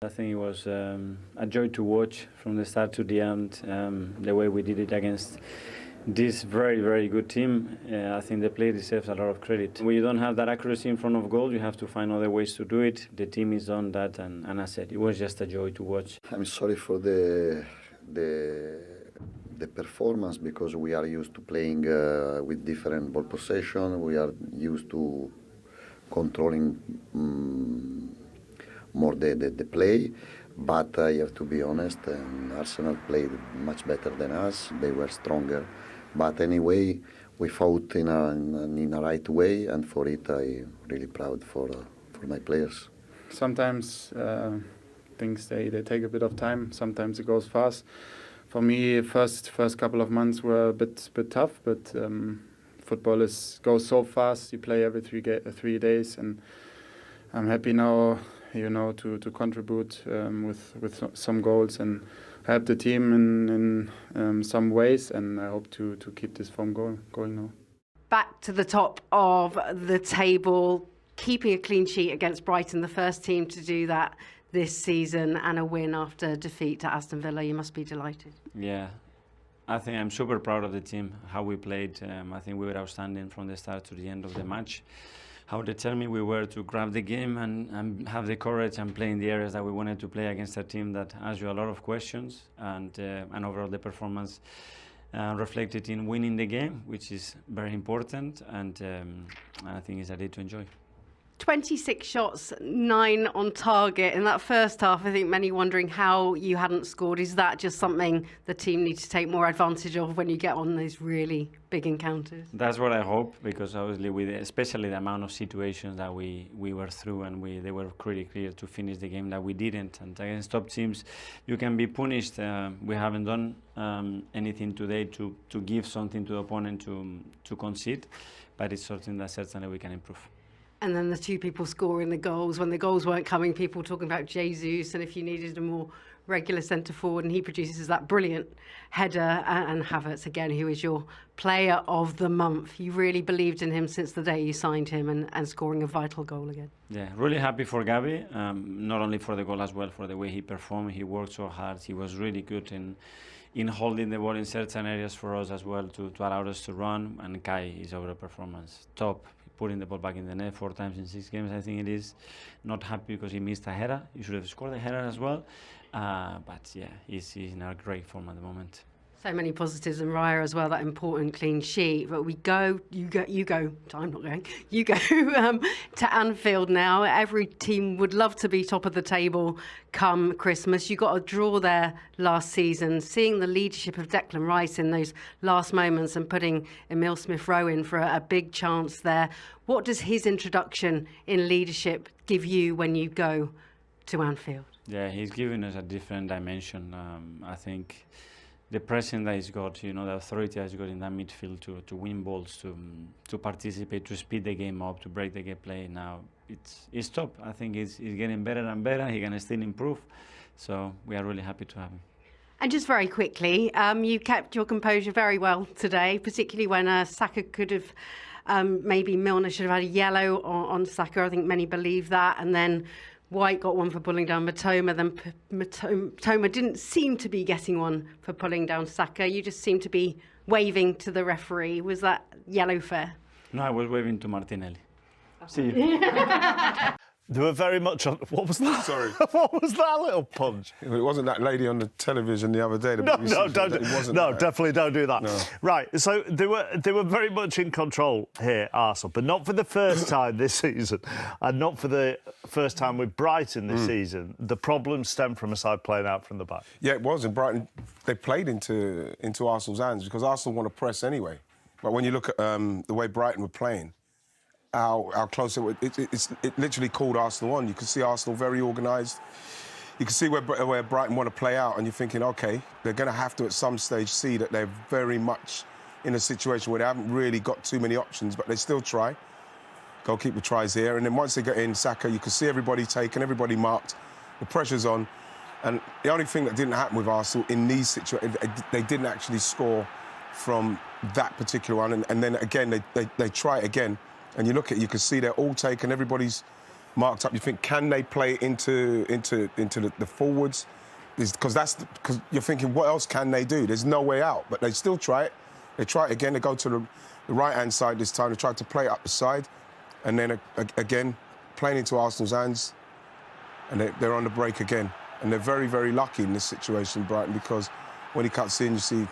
I think it was a joy to watch from the start to the end, the way we did it against this very, very good team. I think the player deserves a lot of credit. When you don't have that accuracy in front of goal, you have to find other ways to do it. The team is on that, and I said, it was just a joy to watch. I'm sorry for the performance, because we are used to playing with different ball possession. We are used to controlling more the play, but I have to be honest, Arsenal played much better than us. They were stronger, but anyway, we fought in a right way, and for it I'm really proud for my players. Sometimes things they take a bit of time. Sometimes it goes fast. For me, first couple of months were a bit tough, but football goes so fast. You play every 3 days, and I'm happy now, to contribute with some goals and help the team in some ways, and I hope to keep this form going now. Back to the top of the table, keeping a clean sheet against Brighton, the first team to do that this season, and a win after defeat to Aston Villa. You must be delighted. Yeah, I think I'm super proud of the team, how we played. I think we were outstanding from the start to the end of the match. How determined we were to grab the game and have the courage and play in the areas that we wanted to play against a team that asked you a lot of questions, and overall the performance reflected in winning the game, which is very important, and I think it's a day to enjoy. 26 shots, 9 on target in that first half. I think many wondering how you hadn't scored. Is that just something the team needs to take more advantage of when you get on those really big encounters? That's what I hope, because obviously especially the amount of situations that we were through, and they were pretty clear to finish the game that we didn't. And against top teams, you can be punished. We haven't done anything today to give something to the opponent to concede, but it's something that certainly we can improve. And then the two people scoring the goals. When the goals weren't coming, people talking about Jesus, and if you needed a more regular centre forward, and he produces that brilliant header. And Havertz, again, who is your player of the month. You really believed in him since the day you signed him, and scoring a vital goal again. Yeah, really happy for Gabi, not only for the goal as well, for the way he performed. He worked so hard. He was really good in holding the ball in certain areas for us as well, to allow us to run. And Kai is over performance, top. Putting the ball back in the net 4 times in 6 games, I think it is. Not happy because he missed a header. He should have scored a header as well. But yeah, he's in a great form at the moment. So many positives, and Raya as well, that important clean sheet. But you go, I'm not going, you go to Anfield now. Every team would love to be top of the table come Christmas. You got a draw there last season. Seeing the leadership of Declan Rice in those last moments and putting Emile Smith-Rowe in for a big chance there. What does his introduction in leadership give you when you go to Anfield? Yeah, he's giving us a different dimension. I think the pressing that he's got, the authority he's got in that midfield to win balls, to participate, to speed the game up, to break the game play. Now it's top. I think he's getting better and better. He can still improve. So we are really happy to have him. And just very quickly, you kept your composure very well today, particularly when Saka could have, maybe Milner should have had a yellow on Saka. I think many believe that. And then White got one for pulling down Matoma, then Matoma didn't seem to be getting one for pulling down Saka. You just seemed to be waving to the referee. Was that yellow fair? No, I was waving to Martinelli. See you. They were very much on... What was that? Sorry. What was that little punch? It wasn't that lady on the television the other day. Definitely don't do that. No. Right, so they were very much in control here, Arsenal, but not for the first time this season, and not for the first time with Brighton this season. The problem stemmed from a side playing out from the back. Yeah, it was. And Brighton, they played into Arsenal's hands, because Arsenal want to press anyway. But when you look at the way Brighton were playing, how close it was, it literally called Arsenal on. You could see Arsenal very organised. You can see where Brighton want to play out, and you're thinking, OK, they're going to have to at some stage see that they're very much in a situation where they haven't really got too many options, but they still try. Goalkeeper tries here, and then once they get in, Saka, you can see everybody taken, everybody marked, the pressure's on. And the only thing that didn't happen with Arsenal in these situations, they didn't actually score from that particular one. And then again, they try it again. And you look at it, you can see they're all taken, everybody's marked up. You think, can they play into the forwards? Because you're thinking, what else can they do? There's no way out. But they still try it. They try it again. They go to the right-hand side this time. They try to play it up the side. And then, again, playing into Arsenal's hands. And they're on the break again. And they're very, very lucky in this situation, Brighton, because when he cuts in, you see,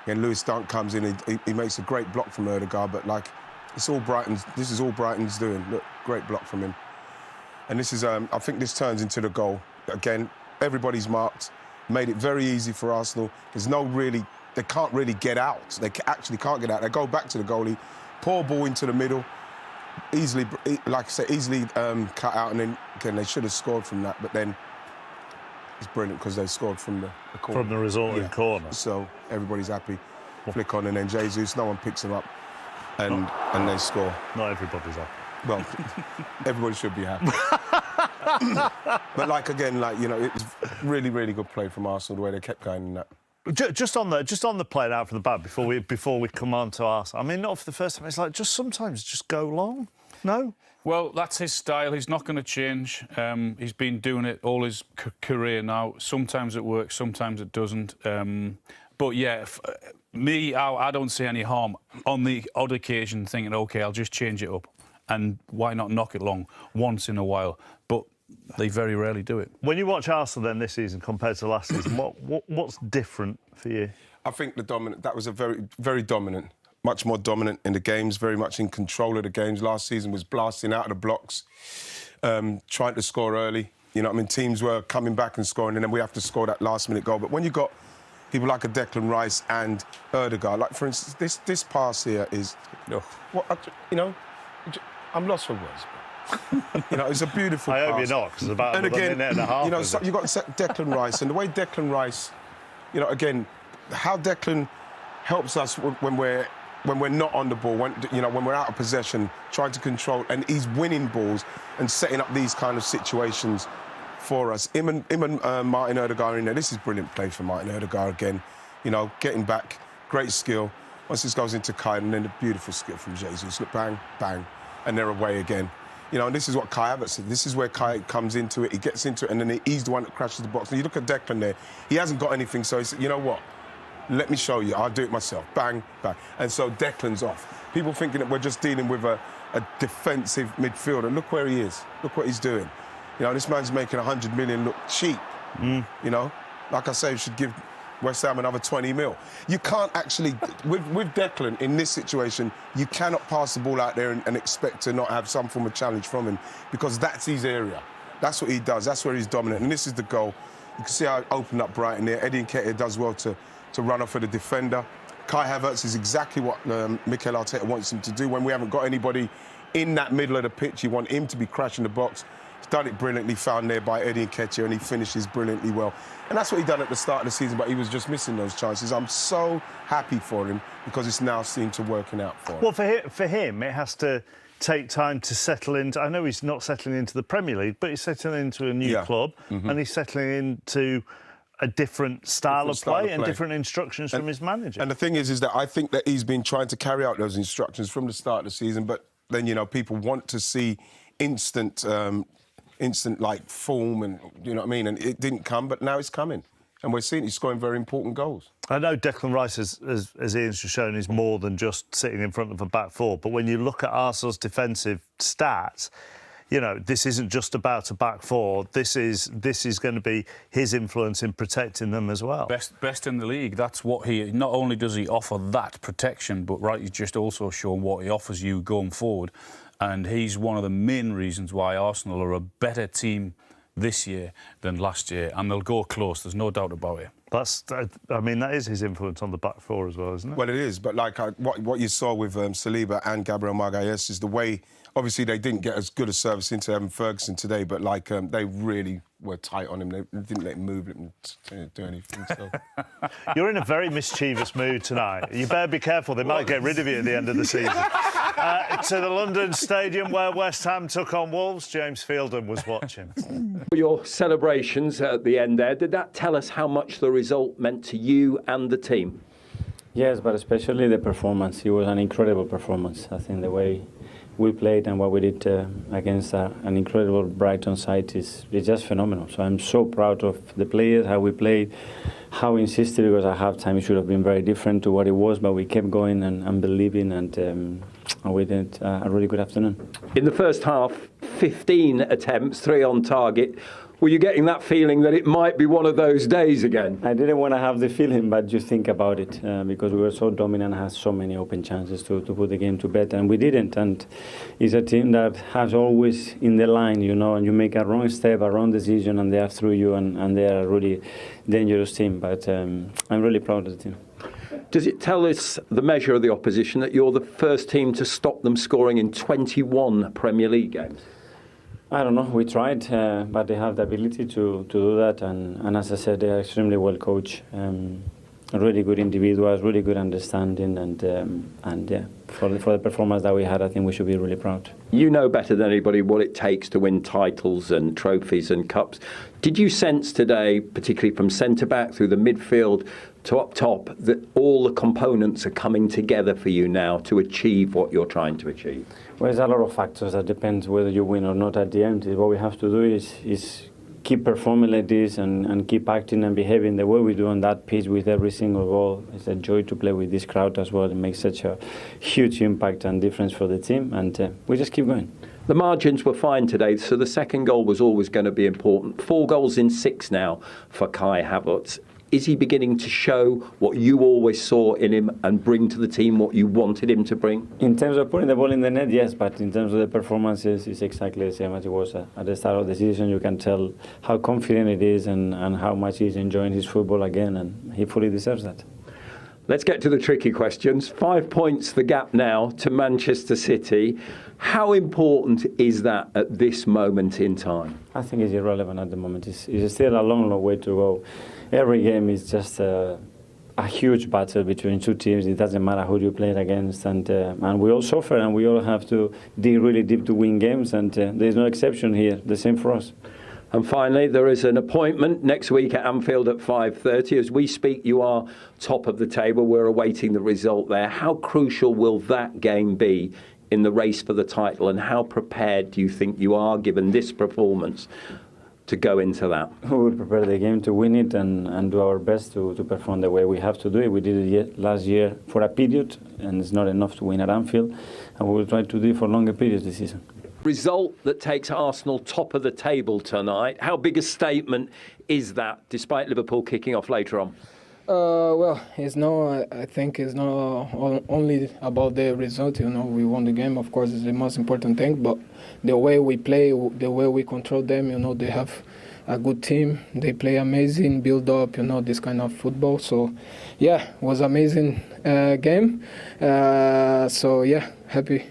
again, Lewis Dunk comes in. He makes a great block from Ødegaard. But, like, it's all Brighton's. This is all Brighton's doing. Look, great block from him. And this is, I think this turns into the goal. Again, everybody's marked, made it very easy for Arsenal. There's no really, they can't really get out. They actually can't get out. They go back to the goalie, poor ball into the middle, easily, like I said, easily cut out. And then, again, they should have scored from that. But then it's brilliant because they scored from the corner. From the resulting corner. So everybody's happy. Flick on, and then Jesus, no one picks him up. And they score. Not everybody's happy. Well, everybody should be happy. But, like, again, like, you know, it was really, really good play from Arsenal, the way they kept going in that. Just on the playing out from the back before we come on to Arsenal. I mean, not for the first time. It's like sometimes just go long. No. Well, that's his style. He's not going to change. He's been doing it all his career now. Sometimes it works, sometimes it doesn't. But yeah, I don't see any harm on the odd occasion thinking, OK, I'll just change it up. And why not knock it long once in a while? But they very rarely do it. When you watch Arsenal then this season compared to last season, what's different for you? I think that was a very, very dominant, much more dominant in the games, very much in control of the games. Last season was blasting out of the blocks, trying to score early. You know what I mean? Teams were coming back and scoring, and then we have to score that last-minute goal. But when you got people like a Declan Rice and Ødegaard, like, for instance, this pass here is... you know, I'm lost for words. You know, it's a beautiful pass. I hope you're not, because it's about and again, a minute and a half. You know, so you've got Declan Rice, and the way Declan Rice, you know, again, how Declan helps us when we're not on the ball, when we're out of possession, trying to control, and he's winning balls and setting up these kind of situations for us. Him and Martin Ødegaard in there. This is brilliant play for Martin Ødegaard again. You know, getting back, great skill. Once this goes into Kai, and then a beautiful skill from Jesus. Look, bang, bang, and they're away again. You know, and this is what Kai Havertz did. This is where Kai comes into it. He gets into it, and then he's the one that crashes the box. And you look at Declan there. He hasn't got anything, so he said, you know what? Let me show you. I'll do it myself. Bang, bang. And so Declan's off. People thinking that we're just dealing with a defensive midfielder. Look where he is. Look what he's doing. You know, this man's making 100 million look cheap. You know, like I say, we should give West Ham another 20 mil. You can't actually, with Declan in this situation, you cannot pass the ball out there and expect to not have some form of challenge from him, because that's his area. That's what he does. That's where he's dominant. And this is the goal. You can see how it opened up Brighton there. Eddie Nketiah does well to run off of the defender. Kai Havertz is exactly what Mikel Arteta wants him to do. When we haven't got anybody in that middle of the pitch, you want him to be crashing the box. He's done it brilliantly, found there by Eddie Nketiah, and he finishes brilliantly well. And that's what he done at the start of the season, but he was just missing those chances. I'm so happy for him, because it's now seemed to working out for him. Well, for him, it has to take time to settle into... I know he's not settling into the Premier League, but he's settling into a new club, and he's settling into a different style of play and different instructions from his manager. And the thing is that I think that he's been trying to carry out those instructions from the start of the season, but then, you know, people want to see instant like form, and you know what I mean, and it didn't come, but now it's coming, and we're seeing he's scoring very important goals. I know Declan Rice, as Ian's just shown, is more than just sitting in front of a back four, but when you look at Arsenal's defensive stats, you know, this isn't just about a back four. This is going to be his influence in protecting them as well. Best in the league. That's what he... Not only does he offer that protection, but Wright has just also shown what he offers you going forward. And he's one of the main reasons why Arsenal are a better team this year than last year. And they'll go close, there's no doubt about it. I mean, that is his influence on the back four as well, isn't it? Well, it is, but like what you saw with Saliba and Gabriel Magalhaes is the way... Obviously, they didn't get as good a service into Evan Ferguson today, but like they really were tight on him. They didn't let him move, let him do anything. So. You're in a very mischievous mood tonight. You better be careful. They might get rid of you at the end of the season. To the London Stadium where West Ham took on Wolves, James Fielden was watching. Your celebrations at the end there, did that tell us how much the result meant to you and the team? Yes, but especially the performance. It was an incredible performance. I think the way we played and what we did against an incredible Brighton side is just phenomenal. So I'm so proud of the players, how we played, how we insisted, because at halftime it should have been very different to what it was, but we kept going and believing, and we did a really good afternoon. In the first half, 15 attempts, 3 on target. Were you getting that feeling that it might be one of those days again? I didn't want to have the feeling, but you think about it, because we were so dominant and had so many open chances to put the game to bed, and we didn't. And it's a team that has always in the line, you know, and you make a wrong step, a wrong decision, and they are through you, and they are a really dangerous team. But I'm really proud of the team. Does it tell us the measure of the opposition that you're the first team to stop them scoring in 21 Premier League games? I don't know. We tried, but they have the ability to do that. And as I said, they are extremely well coached. Really good individuals, really good understanding, and yeah, for the performance that we had, I think we should be really proud. You know better than anybody what it takes to win titles and trophies and cups. Did you sense today, particularly from centre-back through the midfield to up top, that all the components are coming together for you now to achieve what you're trying to achieve? Well, there's a lot of factors that depends whether you win or not at the end. What we have to do is keep performing like this and keep acting and behaving the way we do on that pitch with every single goal. It's a joy to play with this crowd as well. It makes such a huge impact and difference for the team, and we just keep going. The margins were fine today, so the second goal was always going to be important. 4 goals in 6 now for Kai Havertz. Is he beginning to show what you always saw in him and bring to the team what you wanted him to bring? In terms of putting the ball in the net, yes, but in terms of the performances, it's exactly the same as it was at the start of the season. You can tell how confident it is and how much he's enjoying his football again, and he fully deserves that. Let's get to the tricky questions. 5 points the gap now to Manchester City. How important is that at this moment in time? I think it's irrelevant at the moment. It's still a long, long way to go. Every game is just a huge battle between two teams. It doesn't matter who you play against, and we all suffer, and we all have to dig really deep to win games, and there's no exception here. The same for us. And finally, there is an appointment next week at Anfield at 5:30. As we speak, you are top of the table. We're awaiting the result there. How crucial will that game be in the race for the title, and how prepared do you think you are, given this performance, to go into that? We will prepare the game to win it and do our best to perform the way we have to do it. We did it last year for a period, and it's not enough to win at Anfield, and we will try to do it for longer periods this season. Result that takes Arsenal top of the table tonight. How big a statement is that, despite Liverpool kicking off later on? Well, I think it's not only about the result. You know, we won the game. Of course, it's the most important thing. But the way we play, the way we control them. You know, they have a good team. They play amazing, build up. You know, this kind of football. So, yeah, it was amazing game. So yeah, happy.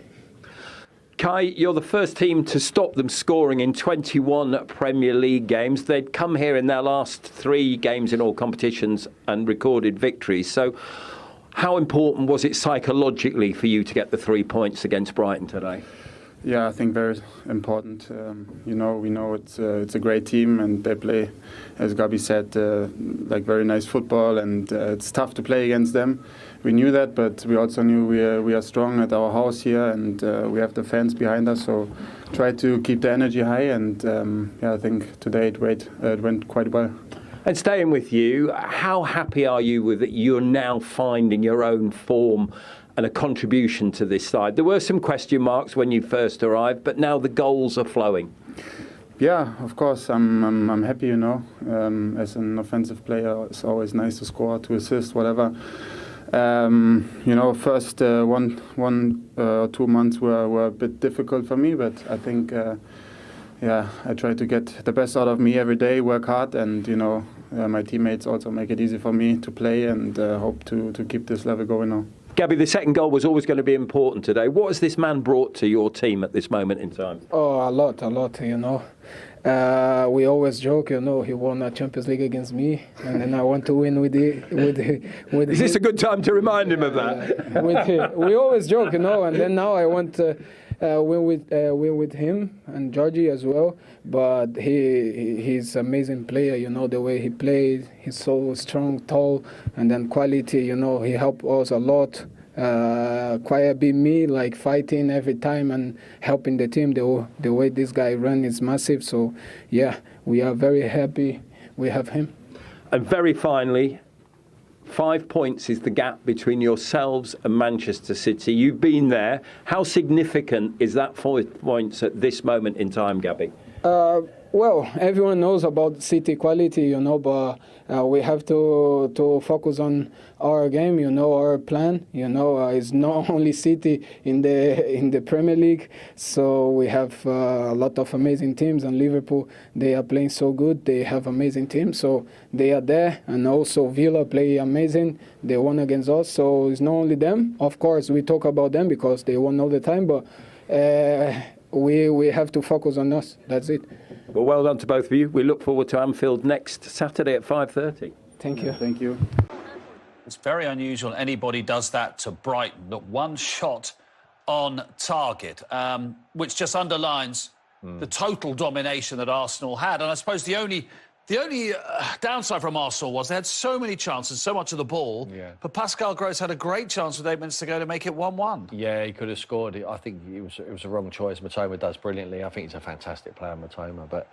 Kai, you're the first team to stop them scoring in 21 Premier League games. They'd come here in their last 3 games in all competitions and recorded victories. So how important was it psychologically for you to get the 3 points against Brighton today? Yeah, I think very important. We know it's a great team, and they play, as Gabi said, like very nice football, and it's tough to play against them. We knew that, but we also knew we are strong at our house here, and we have the fans behind us. So try to keep the energy high, and I think today it went quite well. And staying with you, how happy are you with that you're now finding your own form and a contribution to this side? There were some question marks when you first arrived, but now the goals are flowing. Yeah, of course, I'm happy. You know, as an offensive player, it's always nice to score, to assist, whatever. First 1 or 2 months were a bit difficult for me, but I think, I try to get the best out of me every day, work hard, and my teammates also make it easy for me to play, and hope to keep this level going now. Gabby, the second goal was always going to be important today. What has this man brought to your team at this moment in time? Oh, a lot, you know. We always joke, you know, he won a Champions League against me, and then I want to win with Is this a good time to remind him of that? We always joke, you know, and then now I want to win with him and Georgie as well. But he's an amazing player, you know, the way he plays. He's so strong, tall, and then quality, you know, he helped us a lot. quite a bit me, like fighting every time and helping the team. The way this guy runs is massive. So, yeah, we are very happy we have him. And very finally, 5 points is the gap between yourselves and Manchester City. You've been there. How significant is that 5 points at this moment in time, Gabby? Well, everyone knows about City quality, you know, but we have to focus on our game, you know, our plan. You know, it's not only City in the Premier League, so we have a lot of amazing teams. And Liverpool, they are playing so good. They have amazing teams, so they are there. And also Villa play amazing. They won against us, so it's not only them. Of course, we talk about them because they won all the time, but we have to focus on us. That's it. Well done to both of you. We look forward to Anfield next Saturday at 5:30. Thank you. Thank you. It's very unusual anybody does that to Brighton, but one shot on target, which just underlines the total domination that Arsenal had. And I suppose the only downside from Arsenal was they had so many chances, so much of the ball. Yeah. But Pascal Gross had a great chance with 8 minutes to go to make it 1-1. Yeah, he could have scored. I think it was a wrong choice. Matoma does brilliantly. I think he's a fantastic player, Matoma. But,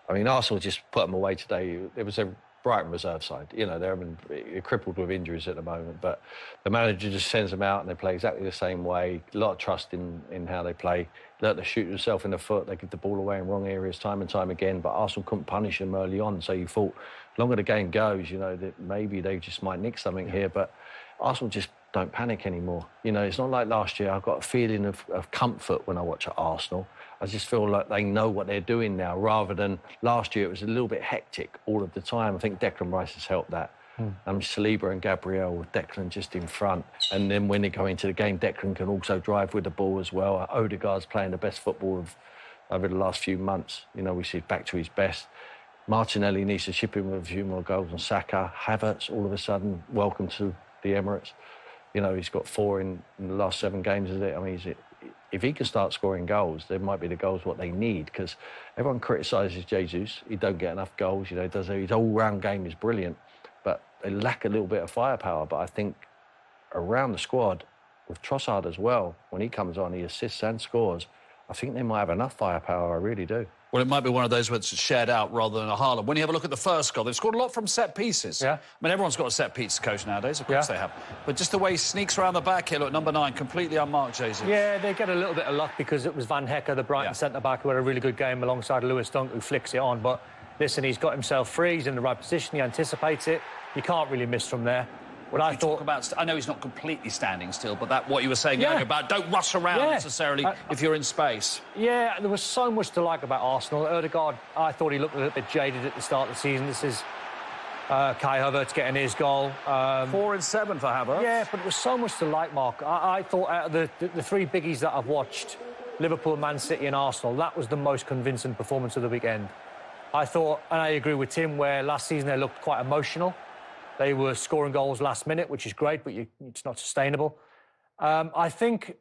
I mean, Arsenal just put them away today. It was a Brighton reserve side. You know, they're crippled with injuries at the moment. But the manager just sends them out and they play exactly the same way. A lot of trust in how they play. Let them shoot themselves in the foot. They give the ball away in wrong areas time and time again. But Arsenal couldn't punish them early on. So you thought, longer the game goes, you know, that maybe they just might nick something here. But Arsenal just don't panic anymore. You know, it's not like last year. I've got a feeling of comfort when I watch Arsenal. I just feel like they know what they're doing now, rather than last year it was a little bit hectic all of the time. I think Declan Rice has helped that. Saliba and Gabriel with Declan just in front. And then when they go into the game, Declan can also drive with the ball as well. Odegaard's playing the best football over the last few months. You know, we see back to his best. Martinelli needs to chip in with a few more goals. And Saka, Havertz, all of a sudden, welcome to the Emirates. You know, he's got 4 in the last 7 games, is it? I mean, if he can start scoring goals, there might be the goals what they need, because everyone criticises Jesus. He don't get enough goals. You know, his all-round game is brilliant, but they lack a little bit of firepower. But I think around the squad, with Trossard as well, when he comes on, he assists and scores. I think they might have enough firepower, I really do. Well, it might be one of those where it's shared out rather than a Haaland. When you have a look at the first goal, they've scored a lot from set pieces. Yeah. I mean, everyone's got a set piece coach nowadays, of course they have. But just the way he sneaks around the back here, look, number 9, completely unmarked, Jesus. Yeah, they get a little bit of luck because it was Van Hecker, the Brighton centre-back, who had a really good game alongside Lewis Dunk, who flicks it on. But listen, he's got himself free, he's in the right position, he anticipates it. You can't really miss from there. What I thought about, I know he's not completely standing still, but that what you were saying earlier about don't rush around necessarily if you're in space. Yeah, there was so much to like about Arsenal. Odegaard, I thought he looked a little bit jaded at the start of the season. This is Kai Havertz getting his goal. 4 in 7 for Havertz. Yeah, but there was so much to like, Mark. I thought out of the 3 biggies that I've watched, Liverpool, Man City and Arsenal, that was the most convincing performance of the weekend. I thought, and I agree with Tim, where last season they looked quite emotional. They were scoring goals last minute, which is great, but it's not sustainable. I think,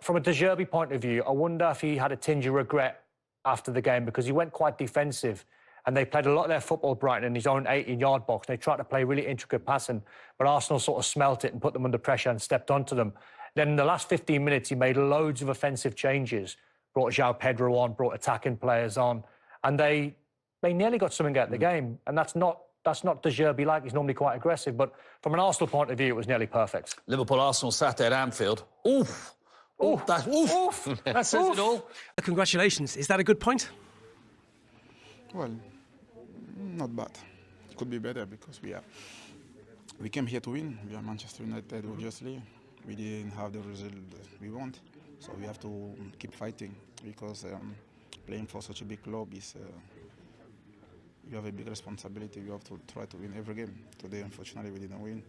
from a De Zerbi point of view, I wonder if he had a tinge of regret after the game, because he went quite defensive and they played a lot of their football, Brighton, in his own 18-yard box. They tried to play really intricate passing, but Arsenal sort of smelt it and put them under pressure and stepped onto them. Then in the last 15 minutes, he made loads of offensive changes, brought João Pedro on, brought attacking players on, and they nearly got something out of the game, and that's not De Zerbi like. He's normally quite aggressive, but from an Arsenal point of view, it was nearly perfect. Liverpool-Arsenal Saturday at Anfield. Oof! Oof! That says it all. Congratulations. Is that a good point? Well, not bad. It could be better because we came here to win. We are Manchester United, obviously. We didn't have the result we want, so we have to keep fighting, because playing for such a big club is... you have a big responsibility. You have to try to win every game. Today, unfortunately, we didn't win.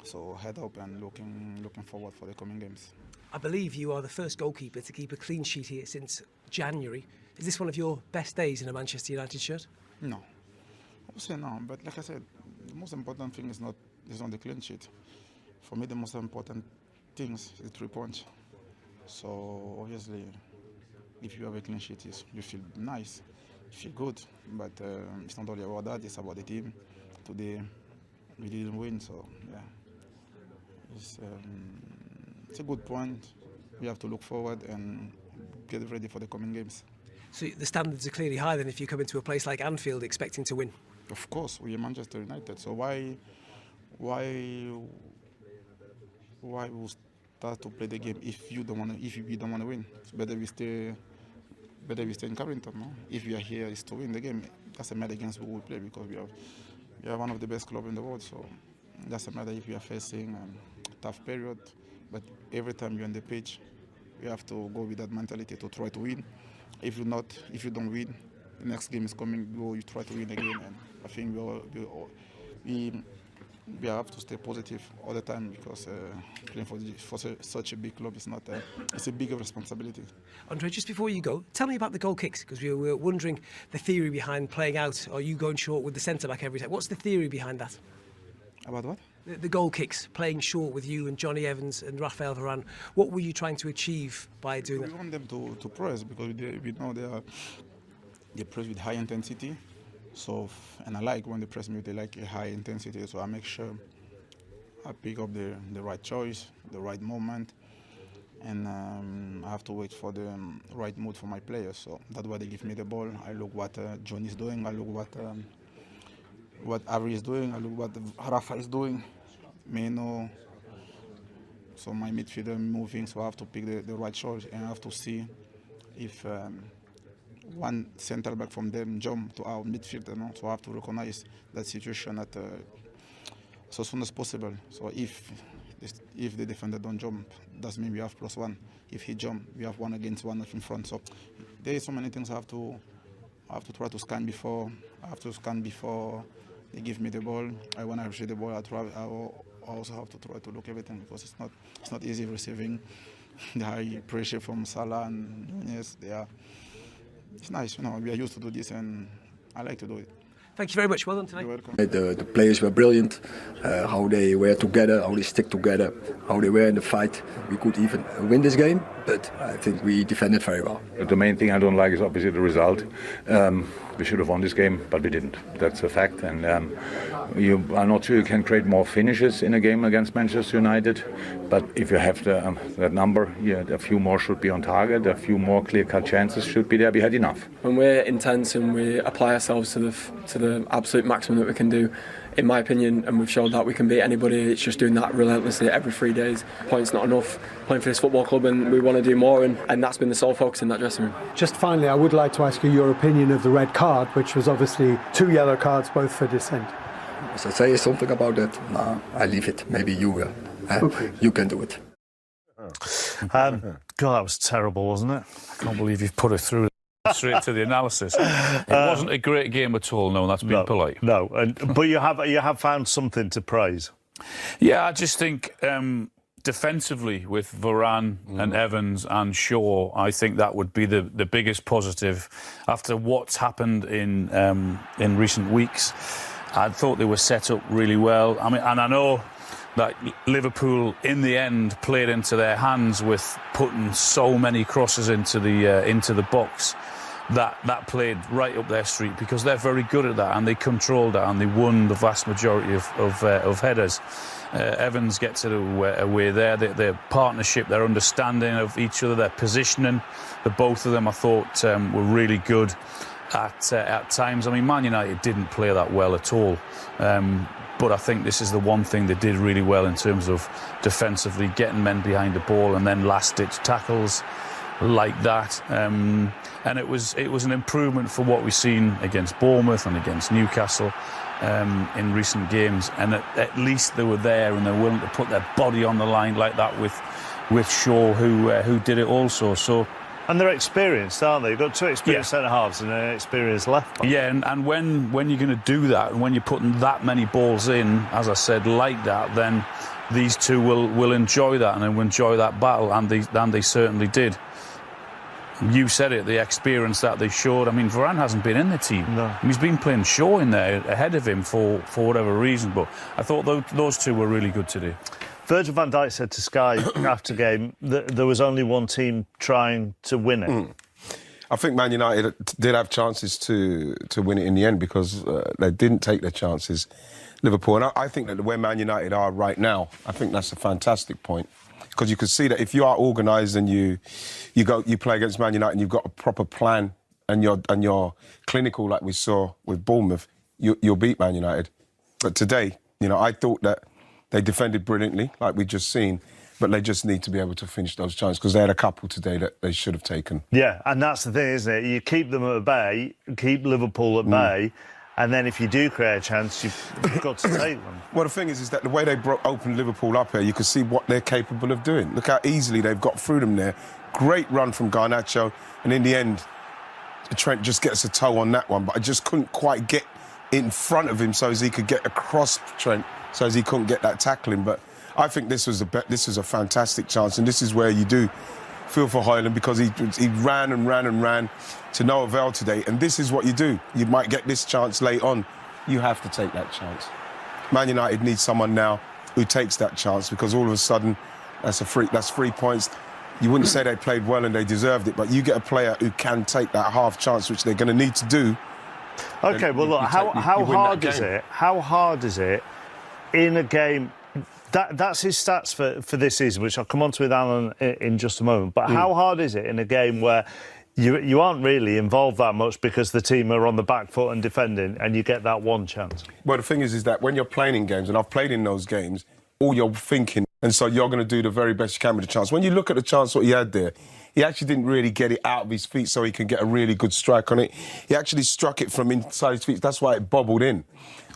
So head up and looking forward for the coming games. I believe you are the first goalkeeper to keep a clean sheet here since January. Is this one of your best days in a Manchester United shirt? No. I would say no, but like I said, the most important thing is not the clean sheet. For me, the most important thing is the 3 points. So obviously, if you have a clean sheet, you feel nice. Feel good, but it's not only about that, it's about the team. Today we didn't win, so yeah, it's it's a good point. We have to look forward and get ready for the coming games. So the standards are clearly higher than if you come into a place like Anfield expecting to win. Of course, we are Manchester United. So why we start to play the game if we don't want to win? It's better we stay in Carrington. No? If we are here, is to win the game. Doesn't matter against who we play because we are one of the best clubs in the world. So it doesn't matter if we are facing a tough period. But every time you're on the pitch, you have to go with that mentality to try to win. If you don't win, the next game is coming. You try to win again. And I think we have to stay positive all the time because playing for such a big club is not. It's a bigger responsibility. Andre, just before you go, tell me about the goal kicks because we were wondering the theory behind playing out. Are you going short with the centre back every time? What's the theory behind that? About what? The goal kicks, playing short with you and Johnny Evans and Raphael Varane. What were you trying to achieve by doing that? We want them to press because we know they press with high intensity. So, and I like when they press me, they like a high intensity. So I make sure I pick up the right choice, the right moment, and I have to wait for the right mood for my players. So that's why they give me the ball. I look what John is doing. I look what Ari is doing. I look what Rafa is doing. Meno. So my midfielder moving. So I have to pick the right choice, and I have to see if one centre back from them jump to our midfielder. No? So I have to recognize that situation at so soon as possible. So if the defender don't jump, that means we have +1. If he jump, we have 1 against 1 in front. So there are so many things I have to try to scan before. I have to scan before they give me the ball. When I receive the ball, I also have to try to look everything because it's not easy receiving the high pressure from Salah and Nunez. It's nice, we are used to do this, and I like to do it. Thank you very much. Well done tonight. You're welcome. The players were brilliant. How they were together, how they stick together, how they were in the fight. We could even win this game, but I think we defended very well. The main thing I don't like is obviously the result. We should have won this game, but we didn't. That's a fact. And you are not sure you can create more finishes in a game against Manchester United. But if you have that number, a few more should be on target. A few more clear-cut chances should be there. We had enough. When we're intense and we apply ourselves to the absolute maximum that we can do, in my opinion, and we've showed that we can beat anybody. It's just doing that relentlessly every 3 days. Points not enough. Playing for this football club, and we want to do more, and that's been the sole focus in that dressing room. Just finally, I would like to ask you your opinion of the red card, which was obviously 2 yellow cards, both for dissent. Must I say something about that? No, I leave it. Maybe you will. You can do it. God, that was terrible, wasn't it? I can't believe you've put it through straight to the analysis. It wasn't a great game at all. No, that's being polite. No, but you have found something to praise. Yeah, I just think defensively with Varane and Evans and Shaw, I think that would be the biggest positive after what's happened in recent weeks. I thought they were set up really well. I mean, and I know that Liverpool in the end played into their hands with putting so many crosses into the box. That played right up their street because they're very good at that and they controlled that and they won the vast majority of headers. Evans gets it away there. Their partnership, their understanding of each other, their positioning, the both of them I thought were really good at times. I mean, Man United didn't play that well at all. But I think this is the one thing they did really well in terms of defensively, getting men behind the ball and then last-ditch tackles like that. And it was an improvement for what we've seen against Bournemouth and against Newcastle in recent games. And at least they were there and they're willing to put their body on the line like that with Shaw, who did it also. So. And they're experienced, aren't they? You've got 2 experienced centre-halves and an experienced left-back. Yeah, and when you're going to do that, and when you're putting that many balls in, as I said, like that, then these two will enjoy that and will enjoy that battle, and they certainly did. You said it, the experience that they showed. I mean, Varane hasn't been in the team. No. He's been playing Shaw in there ahead of him for whatever reason, but I thought those two were really good today. Virgil van Dijk said to Sky after game that there was only one team trying to win it. I think Man United did have chances to win it in the end because they didn't take their chances, Liverpool. And I think that where Man United are right now, I think that's a fantastic point. Because you can see that if you are organised and you play against Man United and you've got a proper plan and you're clinical like we saw with Bournemouth, you'll beat Man United. But today, I thought that they defended brilliantly, like we just seen, but they just need to be able to finish those chances because they had a couple today that they should have taken. Yeah, and that's the thing, isn't it? You keep them at bay, keep Liverpool at bay, and then if you do create a chance, you've got to take them. Well, the thing is that the way they opened Liverpool up here, you can see what they're capable of doing. Look how easily they've got through them there. Great run from Garnacho, and in the end, Trent just gets a toe on that one, but I just couldn't quite get in front of him so as he could get across Trent, so as he couldn't get that tackling. But I think this was a fantastic chance, and this is where you do feel for Højlund because he ran and ran and ran to no avail today. And this is what you do. You might get this chance late on. You have to take that chance. Man United needs someone now who takes that chance because all of a sudden that's 3 points. You wouldn't say they played well and they deserved it, but you get a player who can take that half chance, which they're going to need to do. OK, well, look, how hard is it? How hard is it in a game? That's his stats for this season, which I'll come on to with Alan in just a moment. But how hard is it in a game where you aren't really involved that much because the team are on the back foot and defending and you get that one chance? Well, the thing is that when you're playing in games, and I've played in those games, all you're thinking, and so you're going to do the very best you can with the chance. When you look at the chance what he had there, he actually didn't really get it out of his feet so he could get a really good strike on it. He actually struck it from inside his feet. That's why it bobbled in.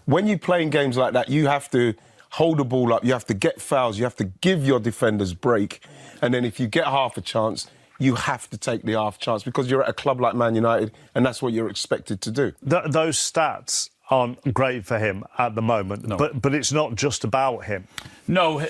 When you play in games like that, you have to hold the ball up, you have to get fouls, you have to give your defenders break, and then if you get half a chance, you have to take the half chance because you're at a club like Man United and that's what you're expected to do. Those stats aren't great for him at the moment, No. but it's not just about him. No,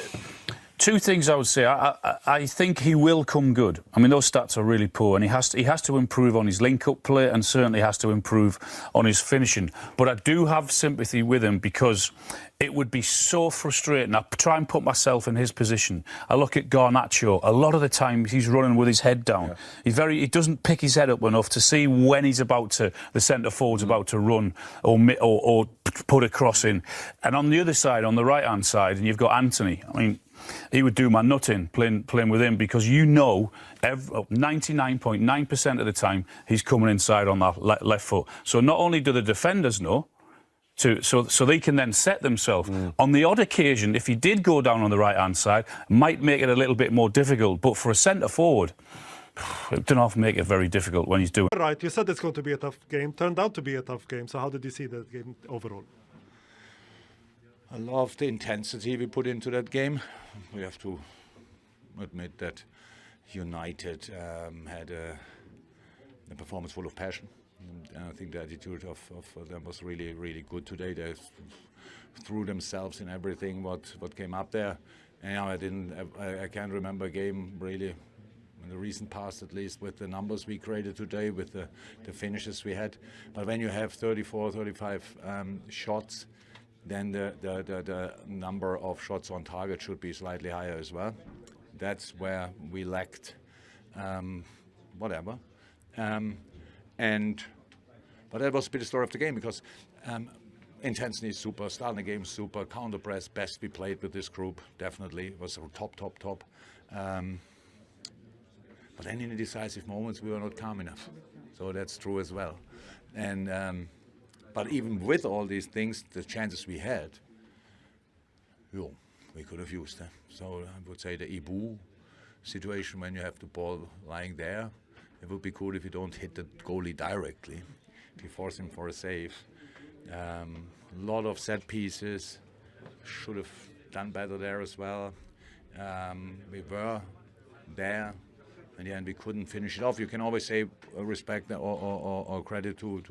two things I would say. I think he will come good. I mean, those stats are really poor, and he has to improve on his link-up play and certainly has to improve on his finishing. But I do have sympathy with him because it would be so frustrating. I try and put myself in his position. I look at Garnacho. A lot of the time, he's running with his head down. Yeah. He doesn't pick his head up enough to see when he's about to, the centre forward's about to run or put a cross in. And on the other side, on the right-hand side, and you've got Anthony. I mean, he would do my nut in playing with him because 99.9% of the time he's coming inside on that left foot. So not only do the defenders know, so they can then set themselves. On the odd occasion, if he did go down on the right-hand side, might make it a little bit more difficult. But for a centre forward, it doesn't often make it very difficult when he's doing it. Right, you said it's going to be a tough game. Turned out to be a tough game. So how did you see that game overall? I love the intensity we put into that game. We have to admit that United had a performance full of passion. And I think the attitude of them was really, really good today. They threw themselves in everything what came up there. And I can't remember a game really in the recent past, at least, with the numbers we created today, with the finishes we had. But when you have 34, 35 shots, then the number of shots on target should be slightly higher as well. That's where we lacked whatever. But that was a bit the story of the game because intensity is super, starting the game super, counter press, best we played with this group, definitely. It was top. But then in the decisive moments we were not calm enough. So that's true as well. And but even with all these things, the chances we had, we could have used them. So I would say the Ibu situation when you have the ball lying there, it would be cool if you don't hit the goalie directly, if you force him for a save. A lot of set pieces, should have done better there as well. We were there. In the end, we couldn't finish it off. You can always say respect or credit to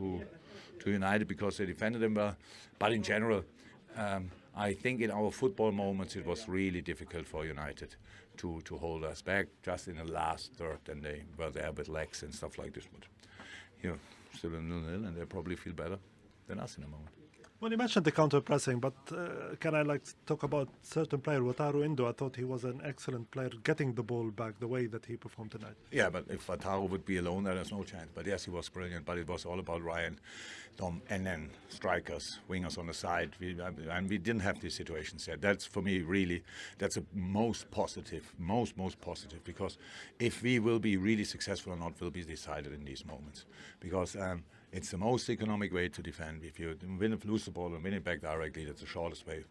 United because they defended them well. But in general, I think in our football moments, it was really difficult for United to hold us back just in the last third. And they were there with legs and stuff like this. But still a 0-0, and they probably feel better than us in a moment. Well, you mentioned the counter-pressing, but can I talk about certain player, Wataru Endo? I thought he was an excellent player getting the ball back the way that he performed tonight. Yeah, but if Wataru would be alone, there's no chance. But yes, he was brilliant, but it was all about Ryan, Dom, and then strikers, wingers on the side. And we didn't have these situations yet. That's, for me, really, that's a most positive, most positive, because if we will be really successful or not will be decided in these moments. Because it's the most economic way to defend. If you lose the ball and win it back directly, that's the shortest way.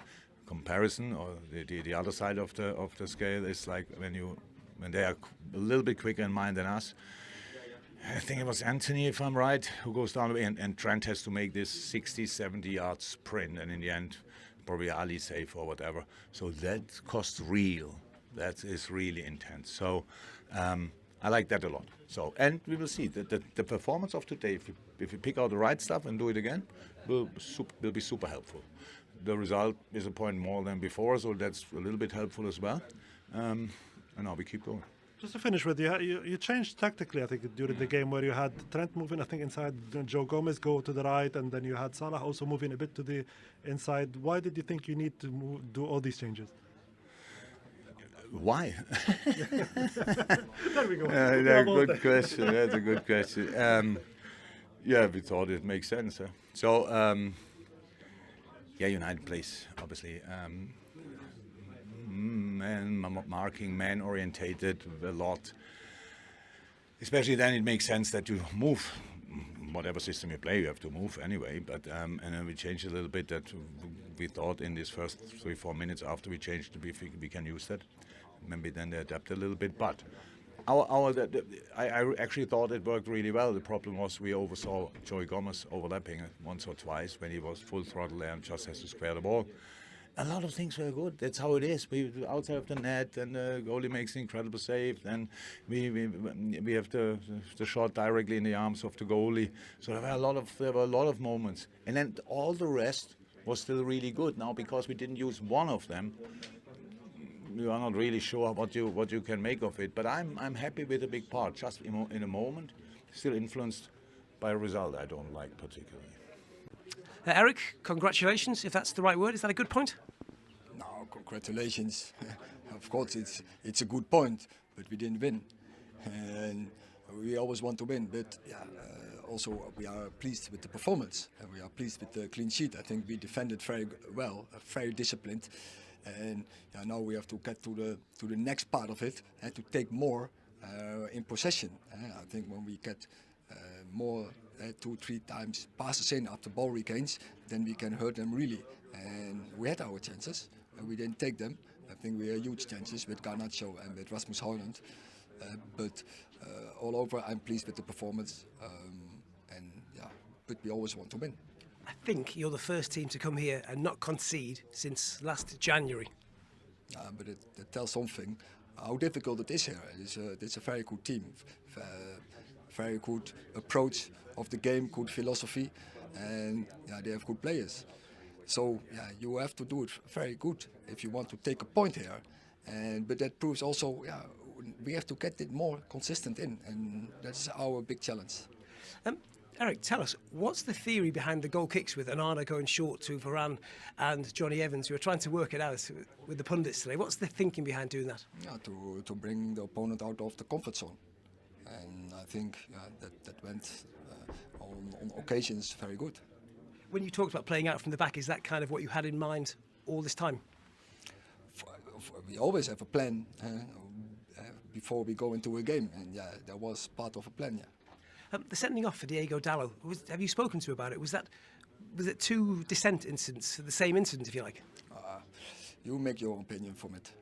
Comparison, or the other side of the scale, is like when they are a little bit quicker in mind than us. I think it was Anthony, if I'm right, who goes down the way, and Trent has to make this 60, 70 yard sprint, and in the end, probably Ali safe or whatever. So that costs real. That is really intense. So I like that a lot. So, and we will see that the performance of today, if we pick out the right stuff and do it again, will be super helpful. The result is a point more than before, so that's a little bit helpful as well. And now we keep going. Just to finish with, you changed tactically, I think, during the game, where you had Trent moving, I think, inside, Joe Gomez go to the right, and then you had Salah also moving a bit to the inside. Why did you think you need to do all these changes? Why? There we go. Good question. That's a good question. Yeah, we thought it makes sense. So, yeah, United plays, obviously, marking, man-orientated a lot. Especially then it makes sense that you move. Whatever system you play, you have to move anyway. But and then we changed a little bit. That we thought in these first 3-4 minutes after we changed, we can use that. Maybe then they adapt a little bit. But I actually thought it worked really well. The problem was we oversaw Joey Gomez overlapping once or twice when he was full throttle there and just has to square the ball. A lot of things were good. That's how it is. We outside of the net, and the goalie makes an incredible save. Then we have the shot directly in the arms of the goalie. So there were a lot of moments, and then all the rest was still really good. Now because we didn't use one of them, we are not really sure what you can make of it. But I'm happy with a big part. Just in a moment, still influenced by a result I don't like particularly. Eric, congratulations, if that's the right word. Is that a good point? No, congratulations. Of course, it's a good point, but we didn't win. And we always want to win, but yeah, also we are pleased with the performance, and we are pleased with the clean sheet. I think we defended very well, very disciplined, and yeah, now we have to get to the next part of it and to take more in possession. I think when we get more 2-3 times passes in after ball regains, then we can hurt them really. And we had our chances, and we didn't take them. I think we had huge chances with Garnacho and with Rasmus Højlund. But all over, I'm pleased with the performance. And yeah, but we always want to win. I think you're the first team to come here and not concede since last January. But it tells something how difficult it is here. It's a very good team, very good approach of the game, good philosophy, and yeah, they have good players. So yeah, you have to do it very good if you want to take a point here. But that proves also, yeah, we have to get it more consistent in, and that's our big challenge. Eric, tell us, what's the theory behind the goal kicks with Onana going short to Varane and Johnny Evans? We were trying to work it out with the pundits today. What's the thinking behind doing that? Yeah, to bring the opponent out of the comfort zone. And I think that went on occasions very good. When you talked about playing out from the back, is that kind of what you had in mind all this time? We always have a plan before we go into a game, and yeah, that was part of a plan, yeah. The sending off for Diego Dallo, have you spoken to him about it? Was it 2 dissent incidents, the same incident, if you like? You make your opinion from it.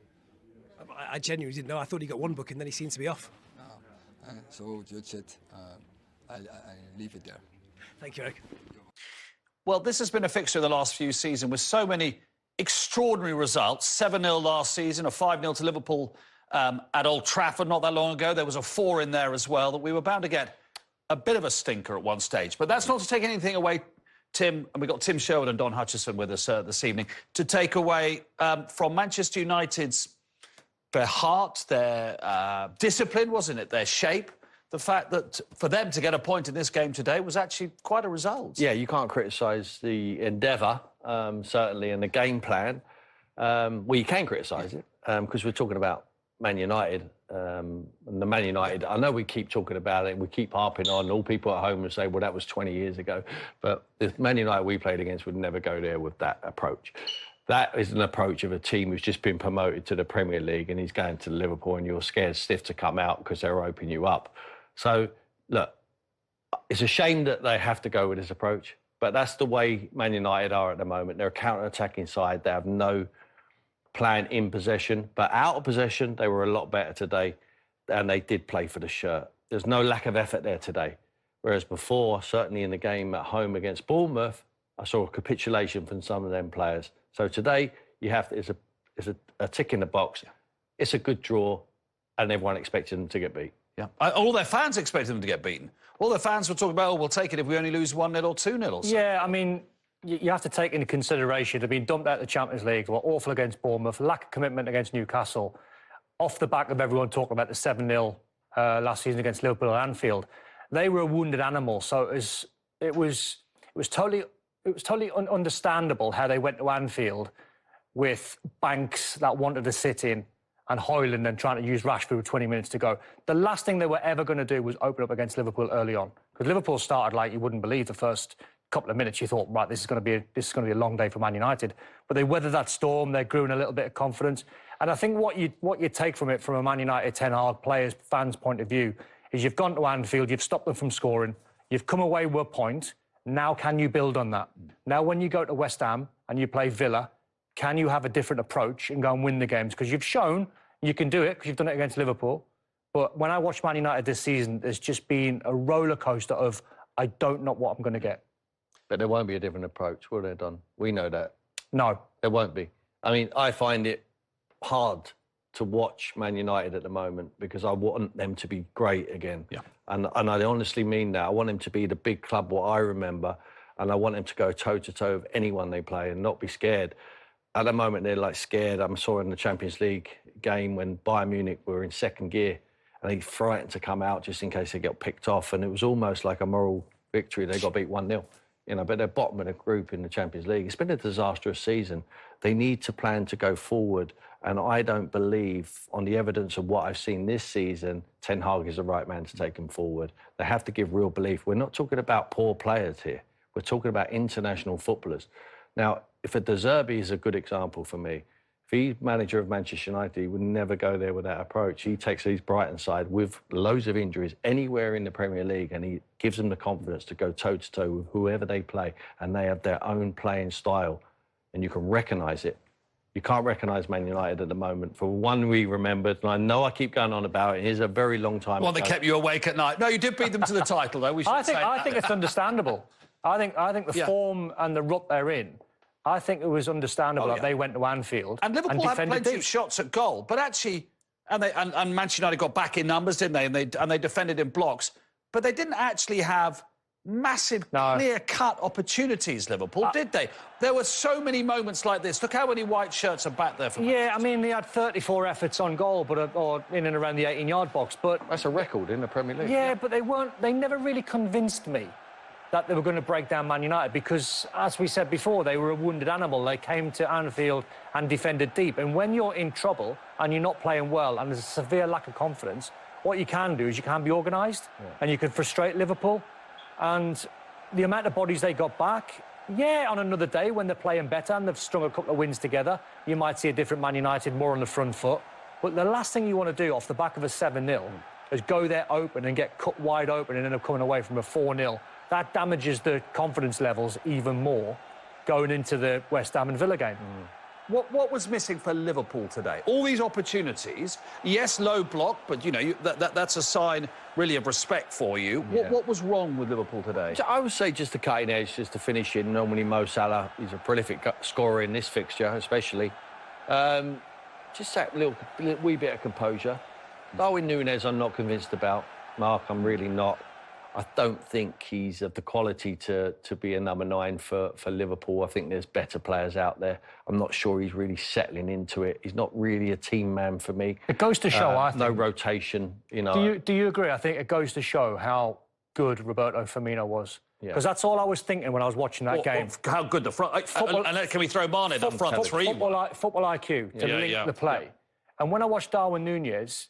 I genuinely didn't know. I thought he got 1 book and then he seemed to be off. So judge it. I leave it there. Thank you, Eric. Well, this has been a fixture of the last few seasons with so many extraordinary results. 7-0 last season, a 5-0 to Liverpool at Old Trafford not that long ago. There was a 4 in there as well, that we were bound to get a bit of a stinker at one stage. But that's not to take anything away, Tim, and we've got Tim Sherwood and Don Hutchison with us this evening, to take away from Manchester United's their heart, their discipline, wasn't it? Their shape, the fact that for them to get a point in this game today was actually quite a result. Yeah, you can't criticise the endeavour, certainly, and the game plan. Well, you can criticise it, because we're talking about Man United. And the Man United, I know we keep talking about it, we keep harping on, all people at home will say, well, that was 20 years ago. But the Man United we played against would never go there with that approach. That is an approach of a team who's just been promoted to the Premier League and he's going to Liverpool and you're scared stiff to come out because they're opening you up. So, look, it's a shame that they have to go with this approach, but that's the way Man United are at the moment. They're a counter-attacking side. They have no plan in possession, but out of possession, they were a lot better today, and they did play for the shirt. There's no lack of effort there today. Whereas before, certainly in the game at home against Bournemouth, I saw a capitulation from some of them players. So today, you have to, it's a tick in the box. It's a good draw, and everyone expected them to get beat. Yeah, all their fans expected them to get beaten. All their fans were talking about, oh, we'll take it if we only lose 1-0 or 2-0. So. Yeah, I mean, you have to take into consideration they've been dumped out of the Champions League, were awful against Bournemouth, lack of commitment against Newcastle, off the back of everyone talking about the 7-0 last season against Liverpool at Anfield. They were a wounded animal, so it was totally understandable how they went to Anfield with Banks that wanted to sit in and Højlund and trying to use Rashford with 20 minutes to go. The last thing they were ever going to do was open up against Liverpool early on, because Liverpool started like you wouldn't believe. The first couple of minutes you thought, right, this is going to be a long day for Man United, but they weathered that storm. They grew in a little bit of confidence, and I think what you take from it, from a Man United Ten Hag players, fans point of view, is you've gone to Anfield, you've stopped them from scoring, you've come away with a point. Now can you build on that? Now when you go to West Ham and you play Villa, can you have a different approach and go and win the games? Because you've shown you can do it, because you've done it against Liverpool. But when I watch Man United this season, there's just been a roller coaster of, I don't know what I'm going to get. But there won't be a different approach, will there, Don? We know that. No. There won't be. I mean, I find it hard to watch Man United at the moment because I want them to be great again. Yeah. And I honestly mean that. I want them to be the big club, what I remember, and I want them to go toe-to-toe with anyone they play and not be scared. At the moment, they're like scared. I saw in the Champions League game when Bayern Munich were in second gear and they frightened to come out just in case they got picked off. And it was almost like a moral victory. They got beat 1-0. You know, but they're bottom of the group in the Champions League. It's been a disastrous season. They need to plan to go forward. And I don't believe, on the evidence of what I've seen this season, Ten Hag is the right man to take them forward. They have to give real belief. We're not talking about poor players here. We're talking about international footballers. Now, if a De Zerbi is a good example for me, if he's manager of Manchester United, he would never go there with that approach. He takes his Brighton side with loads of injuries anywhere in the Premier League and he gives them the confidence to go toe-to-toe with whoever they play, and they have their own playing style and you can recognise it. You can't recognise Man United at the moment. For one we remembered, and I know I keep going on about it, it is a very long time ago. Well, they kept you awake at night. No, you did beat them to the title, though. I think it's understandable. I think the form and the rut they're in, I think it was understandable that they went to Anfield and Liverpool had plenty deep. of shots at goal, but actually, and Manchester United got back in numbers, didn't they? And they defended in blocks, but they didn't actually have massive, clear-cut opportunities. Liverpool, did they? There were so many moments like this. Look how many white shirts are back there for. Yeah, I mean they had 34 efforts on goal, or in and around the 18-yard box, but that's a record in the Premier League. Yeah, but they never really convinced me that they were going to break down Man United because, as we said before, they were a wounded animal. They came to Anfield and defended deep. And when you're in trouble and you're not playing well and there's a severe lack of confidence, what you can do is you can be organised and you can frustrate Liverpool. And the amount of bodies they got back, on another day when they're playing better and they've strung a couple of wins together, you might see a different Man United more on the front foot. But the last thing you want to do off the back of a 7-0 is go there open and get cut wide open and end up coming away from a 4-0. That damages the confidence levels even more going into the West Ham and Villa game. What was missing for Liverpool today? All these opportunities, yes, low block, but, you know, that's a sign, really, of respect for you. Yeah. What was wrong with Liverpool today? I would say just the cutting edge, just to finish in. Normally Mo Salah, he's a prolific scorer in this fixture, especially. Just that little wee bit of composure. Darwin Núñez, I'm not convinced about. Mark, I'm really not. I don't think he's of the quality to be a number 9 for Liverpool. I think there's better players out there. I'm not sure he's really settling into it. He's not really a team man for me. It goes to show, I think. No rotation, you know. Do you agree? I think it goes to show how good Roberto Firmino was. Because that's all I was thinking when I was watching that game. How good the front... and can we throw Mane down front three? Football IQ to link the play. And when I watched Darwin Núñez,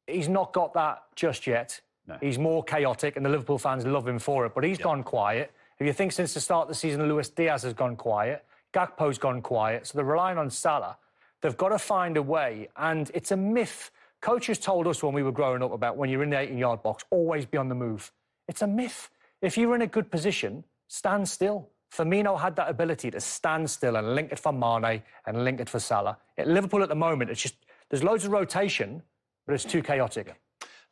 he's not got that just yet. No. He's more chaotic, and the Liverpool fans love him for it. But he's gone quiet. If you think since the start of the season, Luis Diaz has gone quiet, Gakpo's gone quiet, so they're relying on Salah. They've got to find a way, and it's a myth. Coaches told us when we were growing up about when you're in the 18-yard box, always be on the move. It's a myth. If you're in a good position, stand still. Firmino had that ability to stand still and link it for Mane and link it for Salah. At Liverpool at the moment, it's just there's loads of rotation, but it's too chaotic.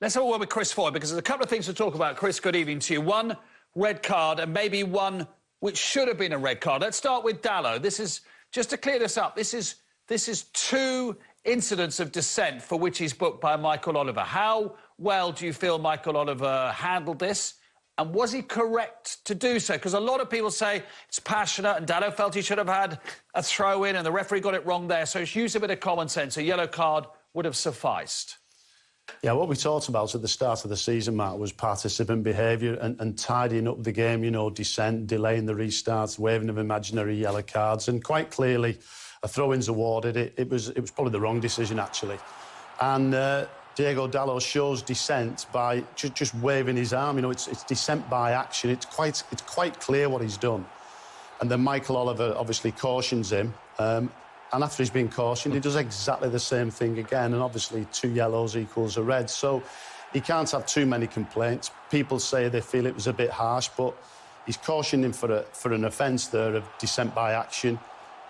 Let's have a word with Chris Foy, because there's a couple of things to talk about. Chris, good evening to you. One, red card, and maybe one which should have been a red card. Let's start with Dalot. This is, just to clear this up, this is 2 incidents of dissent for which he's booked by Michael Oliver. How well do you feel Michael Oliver handled this? And was he correct to do so? Because a lot of people say it's passionate and Dalot felt he should have had a throw-in and the referee got it wrong there. So it's used a bit of common sense. A yellow card would have sufficed. Yeah, what we talked about at the start of the season, Matt, was participant behaviour and tidying up the game, you know, dissent, delaying the restarts, waving of imaginary yellow cards. And quite clearly, a throw-in's awarded. It was probably the wrong decision, actually. And Diego Dalot shows dissent by just waving his arm. You know, it's dissent by action. It's quite clear what he's done. And then Michael Oliver obviously cautions him. And after he's been cautioned, he does exactly the same thing again. And obviously 2 yellows equals a red. So he can't have too many complaints. People say they feel it was a bit harsh, but he's cautioned him for an offence there of dissent by action.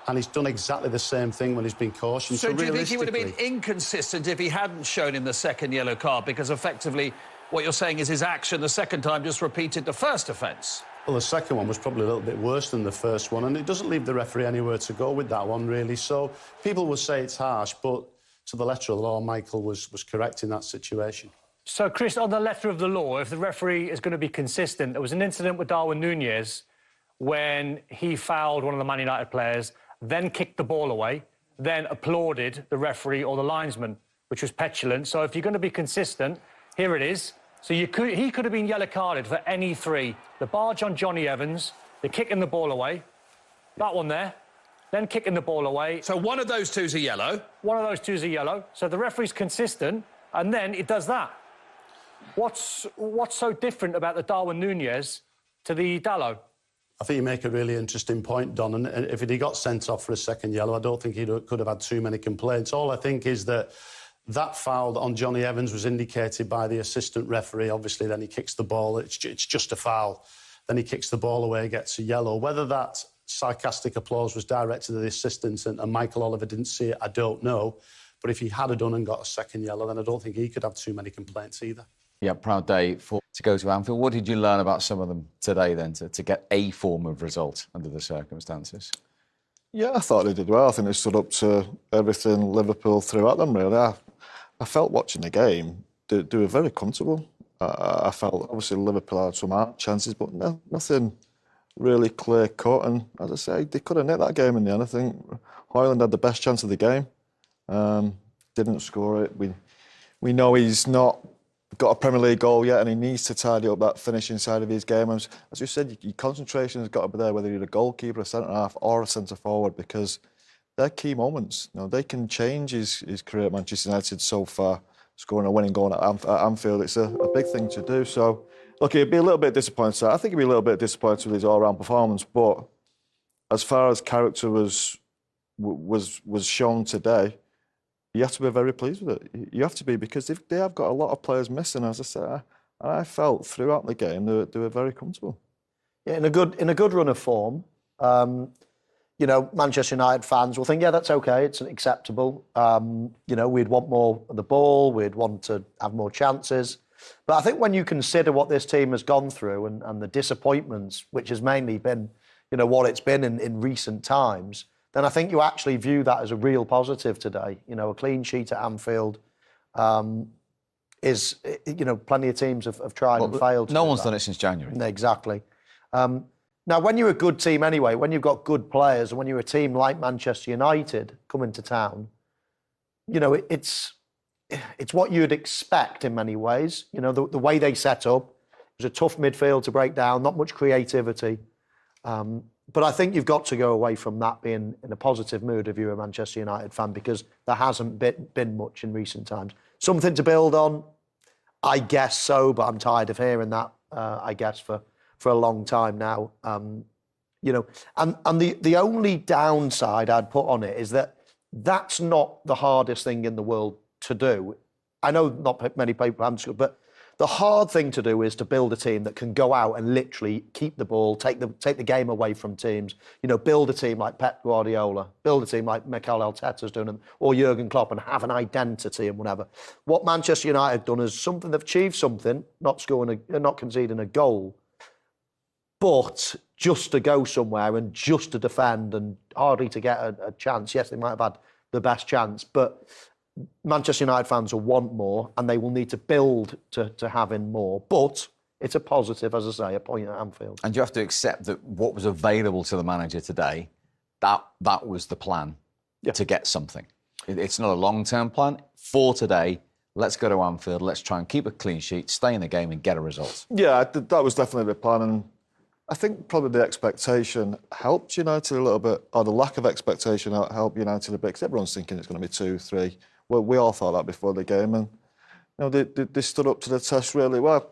And he's done exactly the same thing when he's been cautioned. So do you think he would have been inconsistent if he hadn't shown him the second yellow card? Because effectively what you're saying is his action the second time just repeated the first offence. Well, the second one was probably a little bit worse than the first one, and it doesn't leave the referee anywhere to go with that one, really. So people will say it's harsh, but to the letter of the law, Michael was correct in that situation. So, Chris, on the letter of the law, if the referee is going to be consistent, there was an incident with Darwin Núñez when he fouled one of the Man United players, then kicked the ball away, then applauded the referee or the linesman, which was petulant. So if you're going to be consistent, here it is. So he could have been yellow carded for any 3. The barge on Johnny Evans, the kicking the ball away, that one there, then kicking the ball away. So one of those 2's a yellow? One of those 2's a yellow. So the referee's consistent, and then it does that. What's so different about the Darwin Núñez to the Dalot? I think you make a really interesting point, Don, and if he got sent off for a second yellow, I don't think he could have had too many complaints. All I think is that foul on Johnny Evans was indicated by the assistant referee. Obviously, then he kicks the ball. It's just a foul. Then he kicks the ball away, gets a yellow. Whether that sarcastic applause was directed at the assistant and Michael Oliver didn't see it, I don't know. But if he had done and got a second yellow, then I don't think he could have too many complaints either. Yeah, proud day to go to Anfield. What did you learn about some of them today, then, to get a form of result under the circumstances? Yeah, I thought they did well. I think they stood up to everything Liverpool threw at them, really. I felt watching the game, they were very comfortable. I felt, obviously, Liverpool had some hard chances, but nothing really clear-cut. And, as I say, they could have nicked that game in the end. I think Højlund had the best chance of the game. Didn't score it. We know he's not got a Premier League goal yet, and he needs to tidy up that finishing side of his game. As you said, your concentration has got to be there, whether you're a goalkeeper, a centre-half or a centre-forward, because they're key moments. You know, they can change his career at Manchester United so far. Scoring a winning goal at Anfield, it's a big thing to do. So, look, he'd be a little bit disappointed. I think he'd be a little bit disappointed with his all-round performance, but as far as character was shown today, you have to be very pleased with it. You have to be, because they have got a lot of players missing, as I said. I felt throughout the game they were very comfortable. Yeah, in a good run of form, you know, Manchester United fans will think, yeah, that's okay, it's acceptable. You know, we'd want more of the ball, we'd want to have more chances. But I think when you consider what this team has gone through and the disappointments, which has mainly been, you know, what it's been in recent times, then I think you actually view that as a real positive today. You know, a clean sheet at Anfield. is, plenty of teams have tried and failed. No one's done it since January. Exactly. Now, when you're a good team anyway, when you've got good players, and when you're a team like Manchester United coming to town, it's what you'd expect in many ways. The way they set up, it was a tough midfield to break down, not much creativity. But I think you've got to go away from that being in a positive mood if you're a Manchester United fan, because there hasn't been much in recent times. Something to build on, I guess so, but I'm tired of hearing that, I guess, for a long time now. And the only downside I'd put on it is that that's not the hardest thing in the world to do. I know not many people have, but the hard thing to do is to build a team that can go out and literally keep the ball, take the game away from teams. Build a team like Pep Guardiola, build a team like Mikel Arteta's doing, or Jurgen Klopp, and have an identity and whatever. What Manchester United have done is something, they've achieved something, not conceding a goal, but just to go somewhere and just to defend and hardly to get a chance. Yes, they might have had the best chance, but Manchester United fans will want more, and they will need to build to having more. But it's a positive, as I say, a point at Anfield. And you have to accept that what was available to the manager today, that was the plan to get something. It's not a long-term plan. For today, let's go to Anfield, let's try and keep a clean sheet, stay in the game and get a result. Yeah, that was definitely the plan. And I think probably the expectation helped United a little bit, or the lack of expectation helped United a bit, because everyone's thinking it's going to be 2-3. Well, we all thought that before the game, and they stood up to the test really well.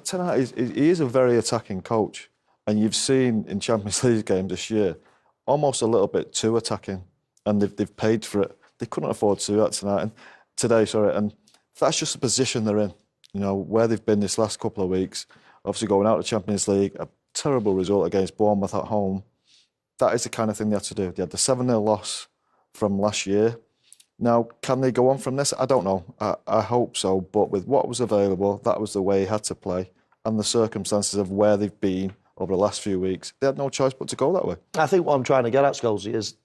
Tonight, he is a very attacking coach, and you've seen in Champions League games this year almost a little bit too attacking, and they've paid for it. They couldn't afford to do that today, and that's just the position they're in. Where they've been this last couple of weeks, obviously going out of the Champions League, a terrible result against Bournemouth at home. That is the kind of thing they had to do. They had the 7-0 loss from last year. Now, can they go on from this? I don't know. I hope so. But with what was available, that was the way he had to play. And the circumstances of where they've been over the last few weeks, they had no choice but to go that way. I think what I'm trying to get at, Scholesy, is